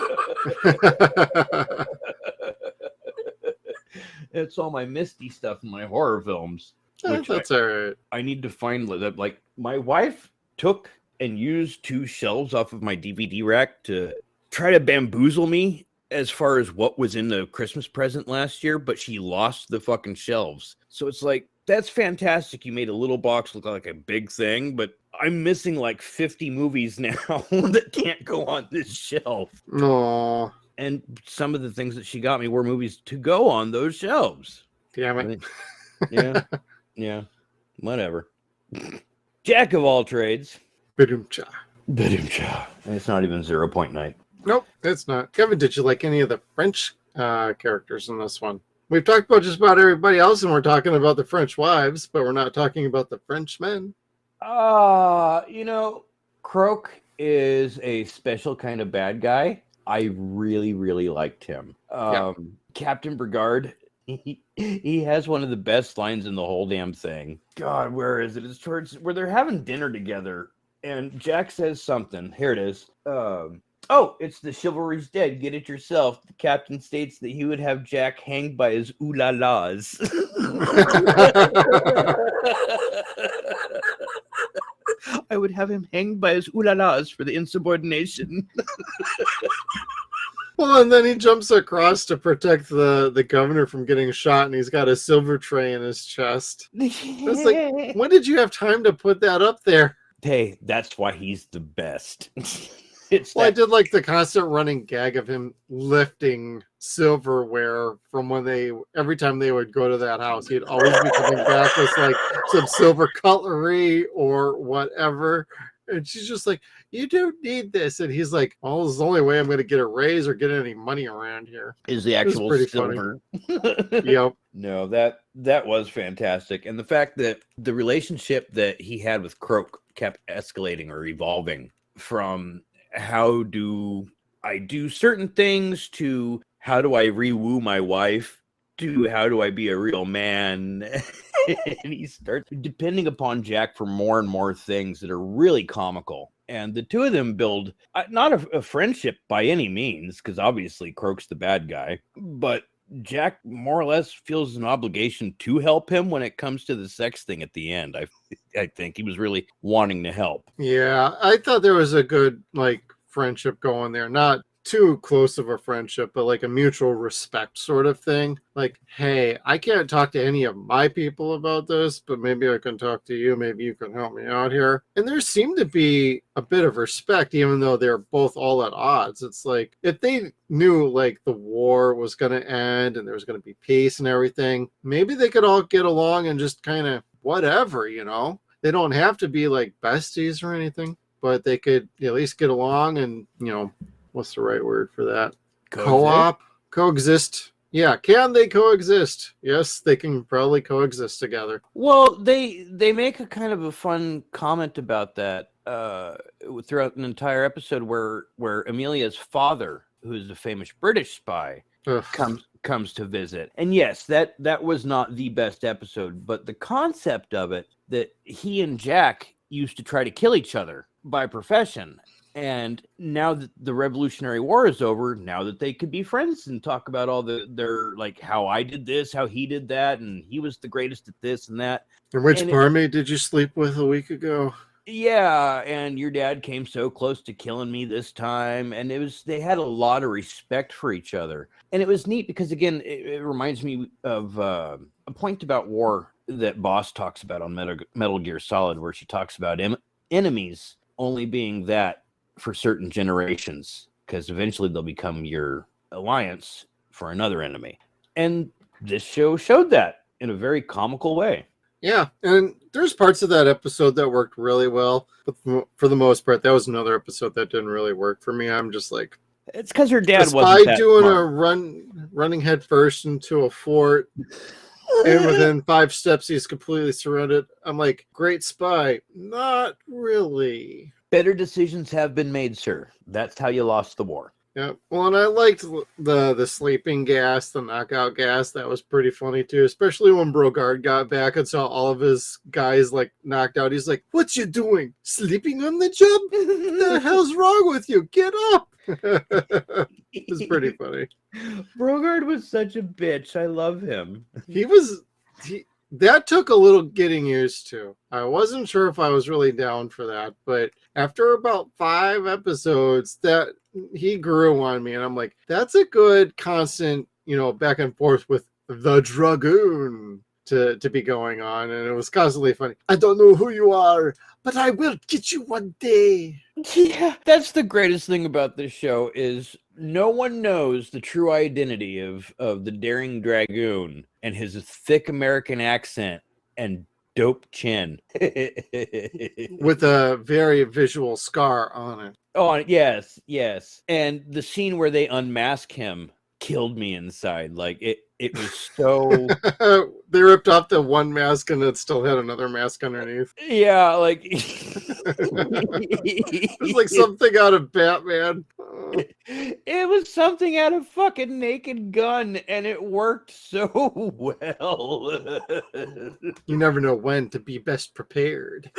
It's all my Misty stuff in my horror films. That's all right. I need to find that. Like, my wife took and used 2 shelves off of my DVD rack to try to bamboozle me as far as what was in the Christmas present last year, but she lost the fucking shelves. So it's like, that's fantastic. You made a little box look like a big thing, but I'm missing like 50 movies now that can't go on this shelf. No. And some of the things that she got me were movies to go on those shelves. Damn it. Yeah. Whatever. Jack of all trades. Ba-doom-cha. And it's not even 0.9. Nope, it's not. Kevin, did you like any of the French characters in this one? We've talked about just about everybody else, and we're talking about the French wives, but we're not talking about the French men. Croak is a special kind of bad guy. I really, really liked him. Captain Brigard, he has one of the best lines in the whole damn thing. God, where is it? It's towards where they're having dinner together, and Jack says something. Here it is. It's the chivalry's dead. Get it yourself. The captain states that he would have Jack hanged by his ooh-la-las. I would have him hanged by his ooh-la-las for the insubordination. Well, and then he jumps across to protect the governor from getting shot, and he's got a silver tray in his chest. It's like, when did you have time to put that up there? Hey, that's why he's the best. I did like the constant running gag of him lifting silverware from every time they would go to that house. He'd always be coming back with like some silver cutlery or whatever. And she's just like, you don't need this. And he's like, well, this is the only way I'm going to get a raise or get any money around here. Is the actual silver. Yep. No, that was fantastic. And the fact that the relationship that he had with Croak kept escalating or evolving from how do I do certain things to how do I re-woo my wife to how do I be a real man. And he starts depending upon Jack for more and more things that are really comical. And the two of them build not a friendship by any means, because obviously Croak's the bad guy, but Jack more or less feels an obligation to help him when it comes to the sex thing at the end. I think he was really wanting to help. Yeah, I thought there was a good friendship going there. Not too close of a friendship, but like a mutual respect sort of thing. Like, hey, I can't talk to any of my people about this, but maybe I can talk to you. Maybe you can help me out here. And there seemed to be a bit of respect, even though they're both all at odds. It's like, if they knew like the war was going to end and there was going to be peace and everything, maybe they could all get along and just kind of whatever, They don't have to be like besties or anything, but they could at least get along and, what's the right word for that? Co-op? Coexist. Yeah, can they coexist? Yes, they can probably coexist together. Well, they make a kind of a fun comment about that throughout an entire episode where Amelia's father, who's a famous British spy, comes to visit. And yes, that was not the best episode, but the concept of it, that he and Jack used to try to kill each other by profession. And now that the Revolutionary War is over, now that they could be friends and talk about all their like how I did this, how he did that, and he was the greatest at this and that. And which barmaid did you sleep with a week ago? Yeah, and your dad came so close to killing me this time, and they had a lot of respect for each other, and it was neat because again, it reminds me of a point about war that Boss talks about on Metal Gear Solid, where she talks about enemies only being that for certain generations, because eventually they'll become your alliance for another enemy, and this show showed that in a very comical way. Yeah, and there's parts of that episode that worked really well, but for the most part, that was another episode that didn't really work for me. I'm just like, It's because her a dad spy wasn't that doing smart. running head first into a fort, and within 5 steps he's completely surrounded. I'm like, great spy, not really. Better decisions have been made, sir. That's how you lost the war. Yeah, well, and I liked the sleeping gas, the knockout gas. That was pretty funny too, especially when Brogard got back and saw all of his guys like knocked out. He's like, "What you doing? Sleeping on the job? What the hell's wrong with you? Get up!" It's pretty funny. Brogard was such a bitch. I love him. That took a little getting used to. I wasn't sure if I was really down for that, but after about 5 episodes, that he grew on me, and I'm like, that's a good constant, back and forth with the Dragoon to be going on, and it was constantly funny. I don't know who you are, but I will get you one day. Yeah, that's the greatest thing about this show is no one knows the true identity of the Daring Dragoon and his thick American accent and dope chin. With a very visual scar on it. Oh, yes. And the scene where they unmask him killed me inside. Like it was so They ripped off the one mask and it still had another mask underneath. yeah, like It's like something out of Batman. it was something out of fucking Naked Gun, and it worked so well. You never know when to be best prepared.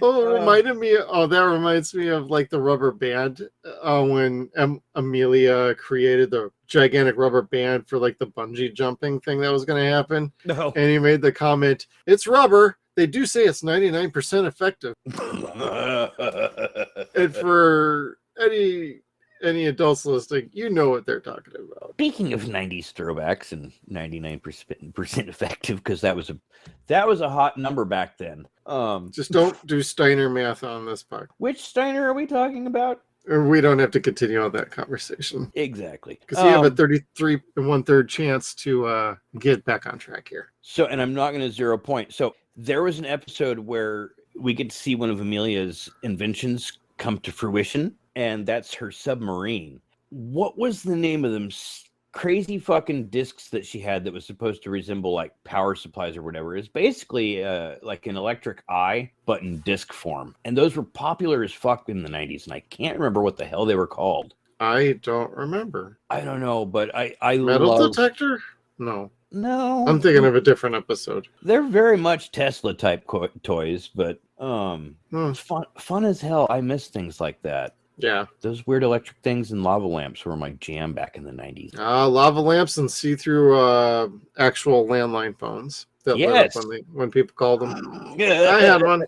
That reminds me of like the rubber band when Amelia created the gigantic rubber band for like the bungee jumping thing that was going to happen. No. And he made the comment, "It's rubber. They do say it's 99% effective." And for any adults listening, you know what they're talking about. Speaking of 90s throwbacks and 99% effective, because that was a hot number back then. Just don't do Steiner math on this part. Which Steiner are we talking about? Or we don't have to continue on that conversation. Exactly. Because you have a 33 1/3 chance to get back on track here. So, and I'm not going to 0 point. So there was an episode where we get to see one of Amelia's inventions come to fruition, and that's her submarine. What was the name of them crazy fucking discs that she had that was supposed to resemble like power supplies or whatever? It's basically like an electric eye, but in disc form. And those were popular as fuck in the 90s, and I can't remember what the hell they were called. I don't remember. I don't know, but I Metal detector? No. I'm thinking of a different episode. They're very much Tesla type toys, but it's fun as hell. I miss things like that. Yeah. Those weird electric things and lava lamps were my jam back in the 90s. Lava lamps and see-through actual landline phones that lit up when people called them. I had one.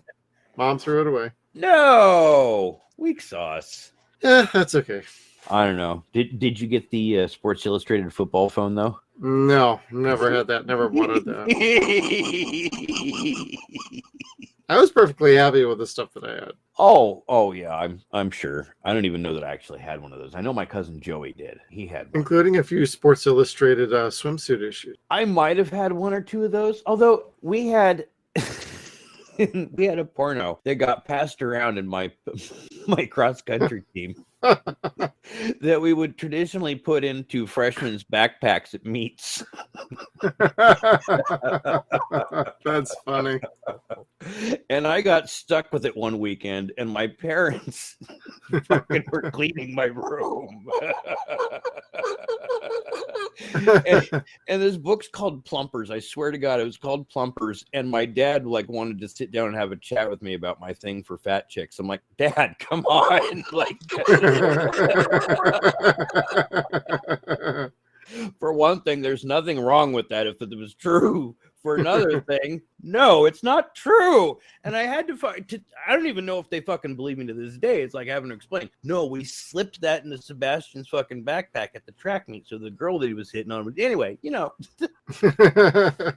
Mom threw it away. No! Weak sauce. Yeah, that's okay. I don't know. Did you get the Sports Illustrated football phone, though? No, never had that. Never wanted that. I was perfectly happy with the stuff that I had. Oh yeah, I'm sure. I don't even know that I actually had one of those. I know my cousin Joey did. He had one. Including a few Sports Illustrated swimsuit issues. I might have had 1 or 2 of those. Although we had a porno that got passed around in my cross country team that we would traditionally put into freshmen's backpacks at meets. That's funny. And I got stuck with it one weekend, and my parents fucking were cleaning my room. and this book's called Plumpers. I swear to God, it was called Plumpers. And my dad like wanted to sit down and have a chat with me about my thing for fat chicks. I'm like, Dad, come on. Like, for one thing, there's nothing wrong with that if it was true. for another thing. No, it's not true. And I had to find. I don't even know if they fucking believe me to this day. It's like having to explain. No, we slipped that into Sebastian's fucking backpack at the track meet. So the girl that he was hitting on. Anyway, you know.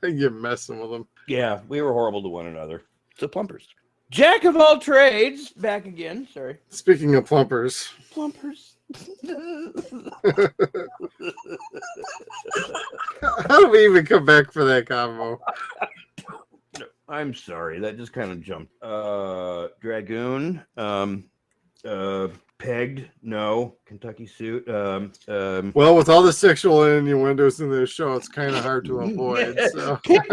You're messing with him. Yeah, we were horrible to one another. So plumpers. Jack of all trades, back again. Sorry. Speaking of plumpers. Plumpers. How do we even come back for that combo? I'm sorry, that just kind of jumped. Dragoon, pegged, no. Kentucky suit. Well, with all the sexual innuendos in this show, it's kind of hard to avoid. So. Pick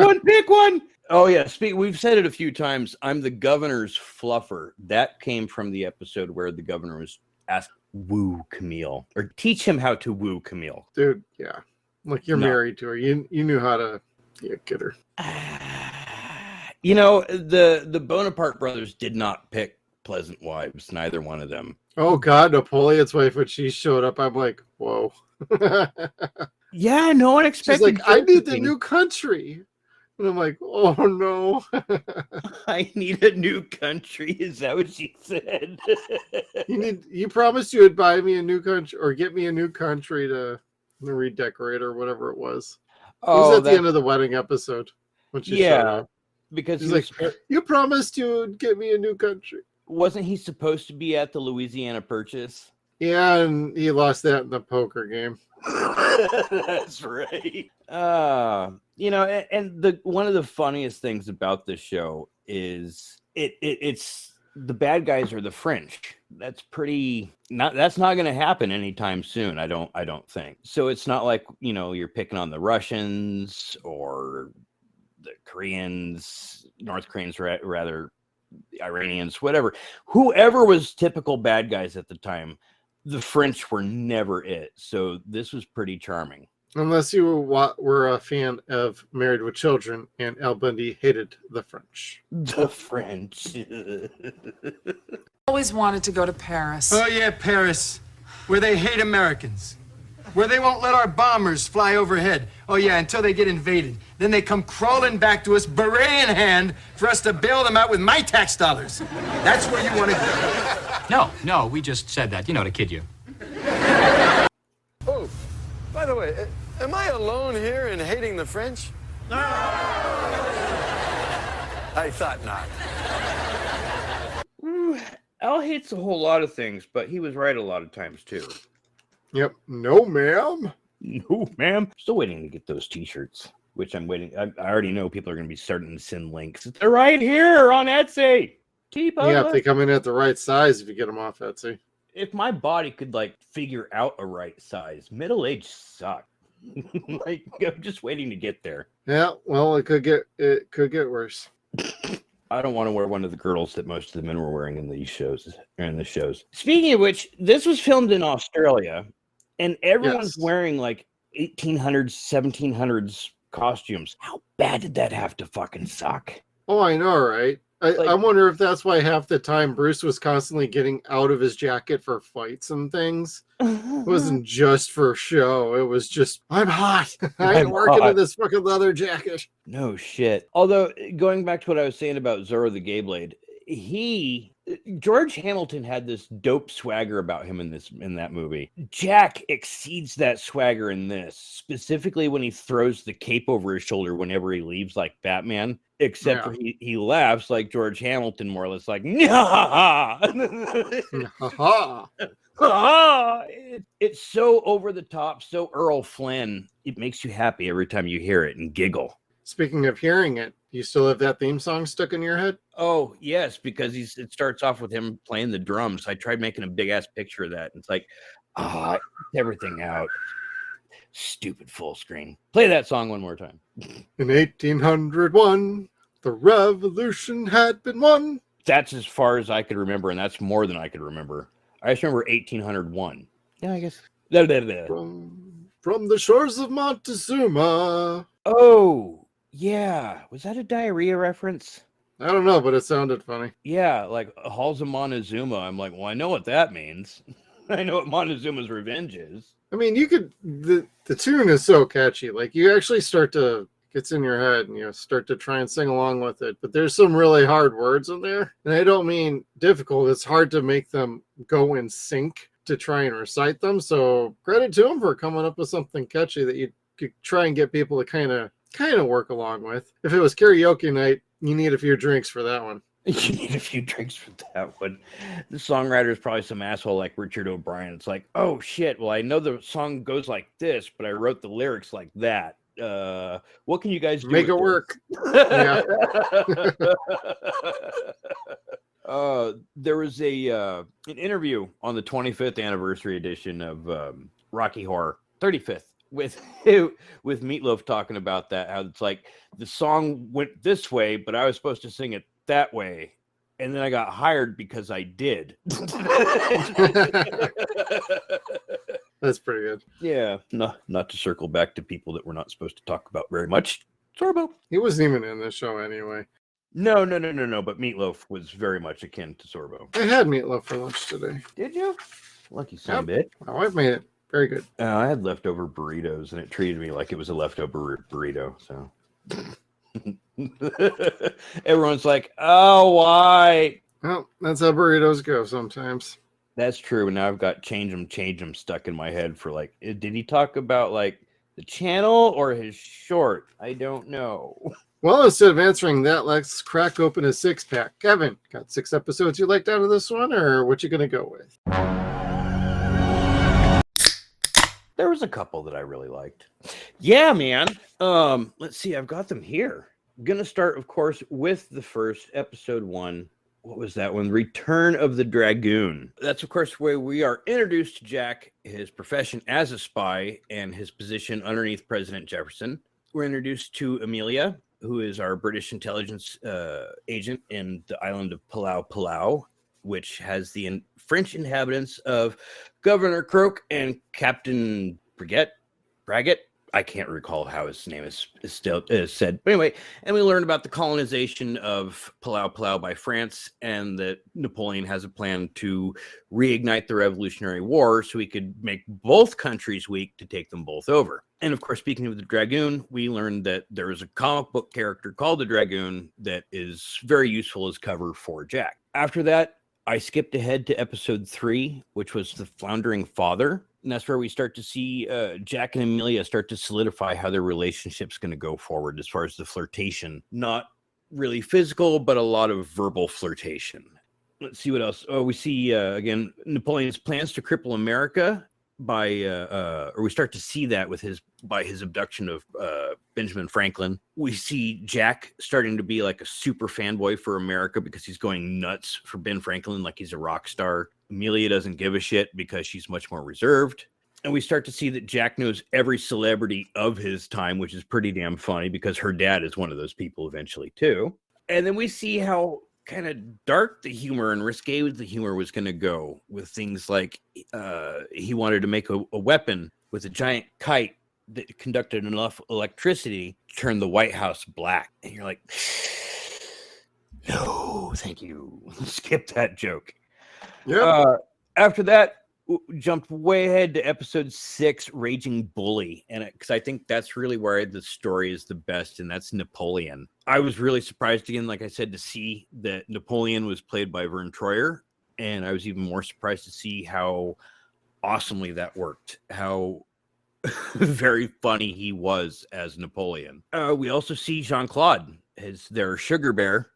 one. Oh yeah, we've said it a few times. I'm the governor's fluffer. That came from the episode where the governor was asked woo Camille or teach him how to woo Camille. Dude, yeah. Look, you're married to her. You knew how to get her. You know, the Bonaparte brothers did not pick pleasant wives, neither one of them. Oh God, Napoleon's wife, when she showed up, I'm like, whoa. Yeah, no one expected. She's like, I need the new country. And I'm like, oh no. I need a new country. Is that what she said? You promised you would buy me a new country or get me a new country to redecorate or whatever it was. It was at the end of the wedding episode when she showed up. Because he's like, you promised you would get me a new country. Wasn't he supposed to be at the Louisiana Purchase? Yeah, and he lost that in the poker game. That's right. You know, and one of the funniest things about this show is it's the bad guys are the French. That's not going to happen anytime soon. I don't think. So it's not like, you know, you're picking on the Russians or the Koreans, North Koreans, rather the Iranians, whatever. Whoever was typical bad guys at the time, the French were never it. So this was pretty charming. Unless you were a fan of Married with Children, and Al Bundy hated the French. The French. Always wanted to go to Paris. Oh, yeah, Paris, where they hate Americans, where they won't let our bombers fly overhead. Oh, yeah, until they get invaded. Then they come crawling back to us, beret in hand, for us to bail them out with my tax dollars. That's where you want to go. No, we just said that, to kid you. Oh, by the way, am I alone here in hating the French? No! I thought not. Al hates a whole lot of things, but he was right a lot of times, too. Yep. No, ma'am. No, ma'am. Still waiting to get those t-shirts, which I'm waiting. I already know people are going to be starting to send links. They're right here on Etsy. Yeah, if they come in at the right size, if you get them off Etsy. If my body could, figure out a right size, middle age suck. I'm just waiting to get there. Yeah, well, it could get worse. I don't want to wear one of the girdles that most of the men were wearing in these shows. Speaking of which, this was filmed in Australia, and everyone's wearing 1800s, 1700s costumes. How bad did that have to fucking suck? Oh, I know, right? I wonder if that's why half the time Bruce was constantly getting out of his jacket for fights and things. It wasn't just for show. It was just, I'm hot. I ain't working in this fucking leather jacket. No shit. Although, going back to what I was saying about Zorro the Gay Blade, George Hamilton had this dope swagger about him in that movie. Jack exceeds that swagger in this, specifically when he throws the cape over his shoulder whenever he leaves like Batman. Except for he laughs like George Hamilton, more or less like, nah! It's so over the top, so Earl Flynn. It makes you happy every time you hear it and giggle. Speaking of hearing it, you still have that theme song stuck in your head? Oh, yes, because it starts off with him playing the drums. I tried making a big-ass picture of that. It's like, everything out. Stupid full screen. Play that song one more time. In 1801, the revolution had been won. That's as far as I could remember, and that's more than I could remember. I just remember 1801. Yeah, I guess. From the shores of Montezuma. Oh, yeah. Was that a diarrhea reference? I don't know, but it sounded funny. Yeah, like Halls of Montezuma. I'm like, well, I know what that means. I know what Montezuma's revenge is. I mean, the tune is so catchy. Like, you actually start to gets in your head and you start to try and sing along with it. But there's some really hard words in there. And I don't mean difficult. It's hard to make them go in sync to try and recite them. So credit to him for coming up with something catchy that you could try and get people to kind of work along with. If it was karaoke night, you need a few drinks for that one. You need a few drinks for that one. The songwriter is probably some asshole like Richard O'Brien. It's like, oh shit, well, I know the song goes like this, but I wrote the lyrics like that. What can you guys do? Make it work. Yeah. There was an interview on the 25th anniversary edition of Rocky Horror, 35th, with Meatloaf talking about that, how it's like the song went this way, but I was supposed to sing it that way, and then I got hired because I did. That's pretty good. Yeah, not to circle back to people that we're not supposed to talk about very much. Sorbo. He wasn't even in this show anyway. No. But Meatloaf was very much akin to Sorbo. I had meatloaf for lunch today. Did you? Lucky son of a bit. My wife made it. Very good. I had leftover burritos, and it treated me like it was a leftover burrito. So everyone's like, "Oh, why?" Well, that's how burritos go sometimes. That's true. And now I've got change them stuck in my head for like, did he talk about like the channel or his short? I don't know. Well, instead of answering that, let's crack open a 6-pack. Kevin, got 6 episodes you liked out of this one, or what you gonna go with? There was a couple that I really liked. Yeah, man. Let's see. I've got them here. I'm gonna start, of course, with the first episode 1. What was that one? Return of the Dragoon. That's, of course, where we are introduced to Jack, his profession as a spy, and his position underneath President Jefferson. We're introduced to Amelia, who is our British intelligence agent in the island of Palau, which has the French inhabitants of Governor Croak and Captain Braggett. I can't recall how his name is said. But anyway, and we learn about the colonization of Palau by France, and that Napoleon has a plan to reignite the Revolutionary War so he could make both countries weak to take them both over. And of course, speaking of the Dragoon, we learned that there is a comic book character called the Dragoon that is very useful as cover for Jack. After that, I skipped ahead to episode 3, which was the Floundering Father. And that's where we start to see Jack and Amelia start to solidify how their relationship's going to go forward as far as the flirtation. Not really physical, but a lot of verbal flirtation. Let's see what else. Oh, we see, again, Napoleon's plans to cripple America or we start to see that by his abduction of Benjamin Franklin. We see Jack starting to be like a super fanboy for America because he's going nuts for Ben Franklin like he's a rock star. Amelia doesn't give a shit because she's much more reserved. And we start to see that Jack knows every celebrity of his time, which is pretty damn funny because her dad is one of those people eventually too. And then we see how kind of dark the humor and risque the humor was going to go with things like he wanted to make a weapon with a giant kite that conducted enough electricity to turn the White House black. And you're like, no, thank you. Skip that joke. Yeah. After that, jumped way ahead to episode 6, Raging Bully, and because I think that's really where the story is the best, and that's Napoleon. I was really surprised again, like I said, to see that Napoleon was played by Vern Troyer, and I was even more surprised to see how awesomely that worked, how very funny he was as Napoleon. We also see Jean-Claude as their sugar bear,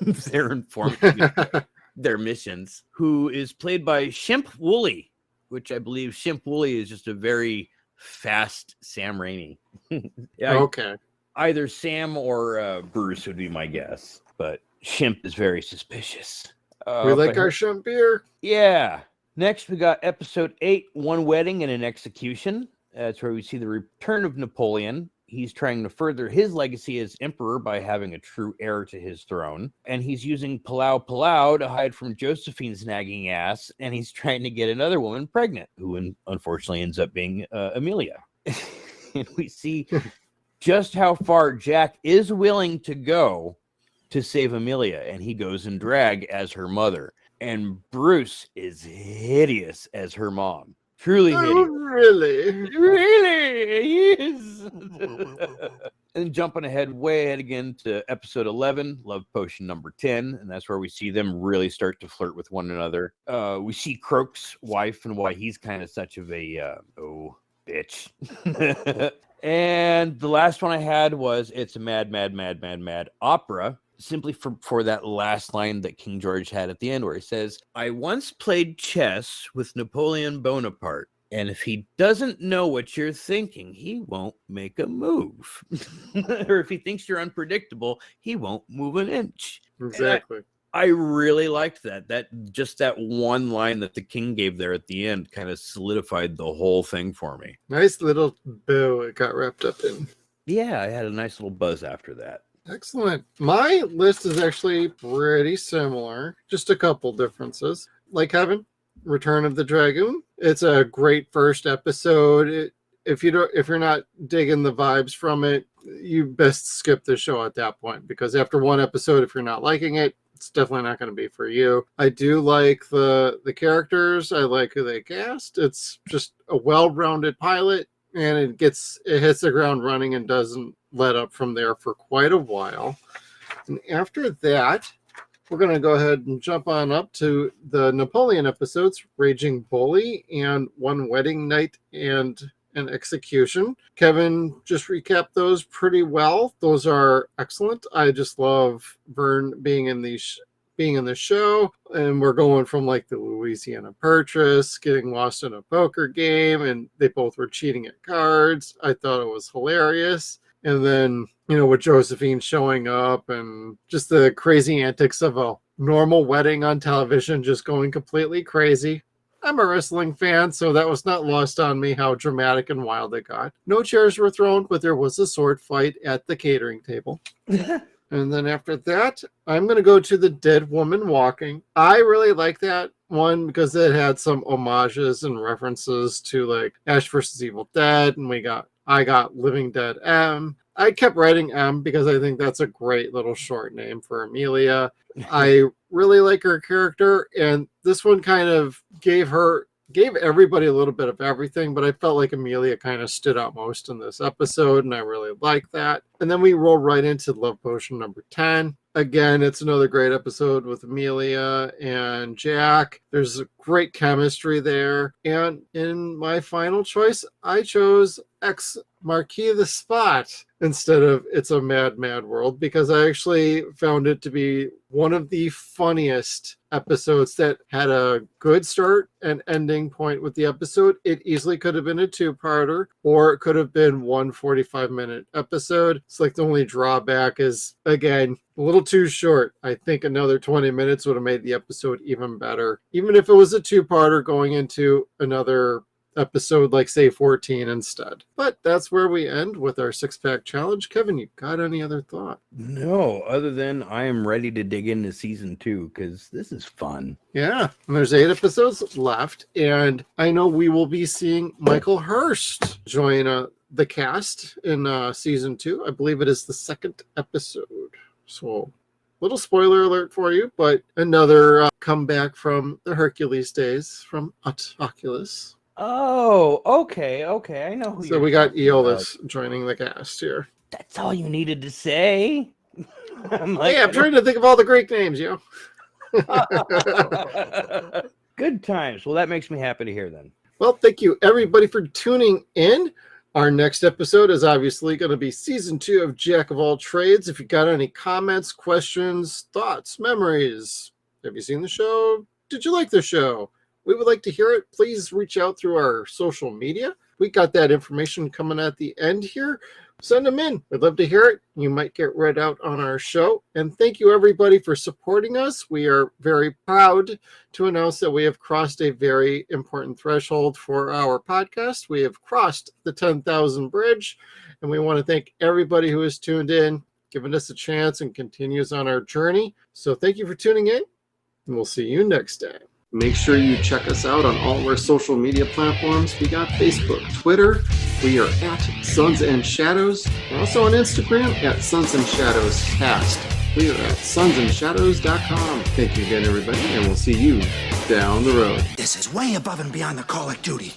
their informant. Their missions, who is played by Shemp Woolley, which I believe Shemp Woolley is just a very fast Sam Raimi. Okay. Either Sam or Bruce would be my guess, but Shemp is very suspicious. We like our Shemp beer. Yeah. Next, we got episode 8, One Wedding and an Execution. That's where we see the return of Napoleon. He's trying to further his legacy as emperor by having a true heir to his throne. And he's using Palau to hide from Josephine's nagging ass. And he's trying to get another woman pregnant, who unfortunately ends up being Amelia. And we see just how far Jack is willing to go to save Amelia. And he goes in drag as her mother. And Bruce is hideous as her mom. Truly hideous. Oh, really? Really? Yes. And then jumping ahead, way ahead again to episode 11, Love Potion number 10. And that's where we see them really start to flirt with one another. We see Croak's wife and why he's kind of such of a, bitch. And the last one I had was It's a Mad, Mad, Mad, Mad, Mad Opera. Simply for that last line that King George had at the end where he says, I once played chess with Napoleon Bonaparte. And if he doesn't know what you're thinking, he won't make a move. Or if he thinks you're unpredictable, he won't move an inch. Exactly. I really liked that. That one line that the king gave there at the end kind of solidified the whole thing for me. Nice little bow it got wrapped up in. Yeah, I had a nice little buzz after that. Excellent. My list is actually pretty similar, just a couple differences. Like Kevin, Return of the Dragoon. It's a great first episode. If you're not digging the vibes from it, you best skip the show at that point, because after one episode, if you're not liking it, it's definitely not going to be for you. I do like the characters. I like who they cast. It's just a well-rounded pilot, and it hits the ground running and doesn't let up from there for quite a while. And after that, we're going to go ahead and jump on up to the Napoleon episodes, Raging Bully and One Wedding Night and an Execution. Kevin just recapped those pretty well. Those are excellent. I just love Vern being in the show, and we're going from like the Louisiana Purchase, getting lost in a poker game, and they both were cheating at cards. I thought it was hilarious. And then, with Josephine showing up and just the crazy antics of a normal wedding on television, just going completely crazy. I'm a wrestling fan, so that was not lost on me how dramatic and wild it got. No chairs were thrown, but there was a sword fight at the catering table. And then after that, I'm going to go to The Dead Woman Walking. I really like that one because it had some homages and references to like Ash vs. Evil Dead, and I got Living Dead M. I kept writing M because I think that's a great little short name for Amelia. I really like her character, and this one kind of gave everybody a little bit of everything, but I felt like Amelia kind of stood out most in this episode, and I really like that. And then we roll right into Love Potion number 10. Again, it's another great episode with Amelia and Jack. There's a great chemistry there. And in my final choice, I chose X Marquis the Spot instead of It's a Mad, Mad World, because I actually found it to be one of the funniest episodes that had a good start and ending point with the episode. It easily could have been a two-parter, or it could have been one 45-minute episode. It's like the only drawback is, again, a little too short. I think another 20 minutes would have made the episode even better. Even if it was a two-parter going into another episode like say 14 instead. But that's where we end with our six-pack challenge. Kevin, you got any other thought? No, other than I am ready to dig into season 2 because this is fun. Yeah, and there's 8 episodes left, and I know we will be seeing Michael Hurst join the cast in season 2. I believe it is the 2nd episode. So little spoiler alert for you, but another comeback from the Hercules days from Oculus. Oh, okay. I know who. So we got Aeolus joining the cast here. That's all you needed to say. I'm trying to think of all the Greek names, Good times. Well, that makes me happy to hear then. Well, thank you everybody for tuning in. Our next episode is obviously going to be season 2 of Jack of All Trades. If you got any comments, questions, thoughts, memories, have you seen the show? Did you like the show? We would like to hear it. Please reach out through our social media. We got that information coming at the end here. Send them in. We'd love to hear it. You might get read out on our show. And thank you, everybody, for supporting us. We are very proud to announce that we have crossed a very important threshold for our podcast. We have crossed the 10,000 bridge. And we want to thank everybody who has tuned in, given us a chance, and continues on our journey. So thank you for tuning in, and we'll see you next time. Make sure you check us out on all of our social media platforms. We got Facebook, Twitter. We are at Suns and Shadows. We're also on Instagram at Suns and Shadows Cast. We are at SunsAndShadows.com. Thank you again, everybody, and we'll see you down the road. This is way above and beyond the call of duty.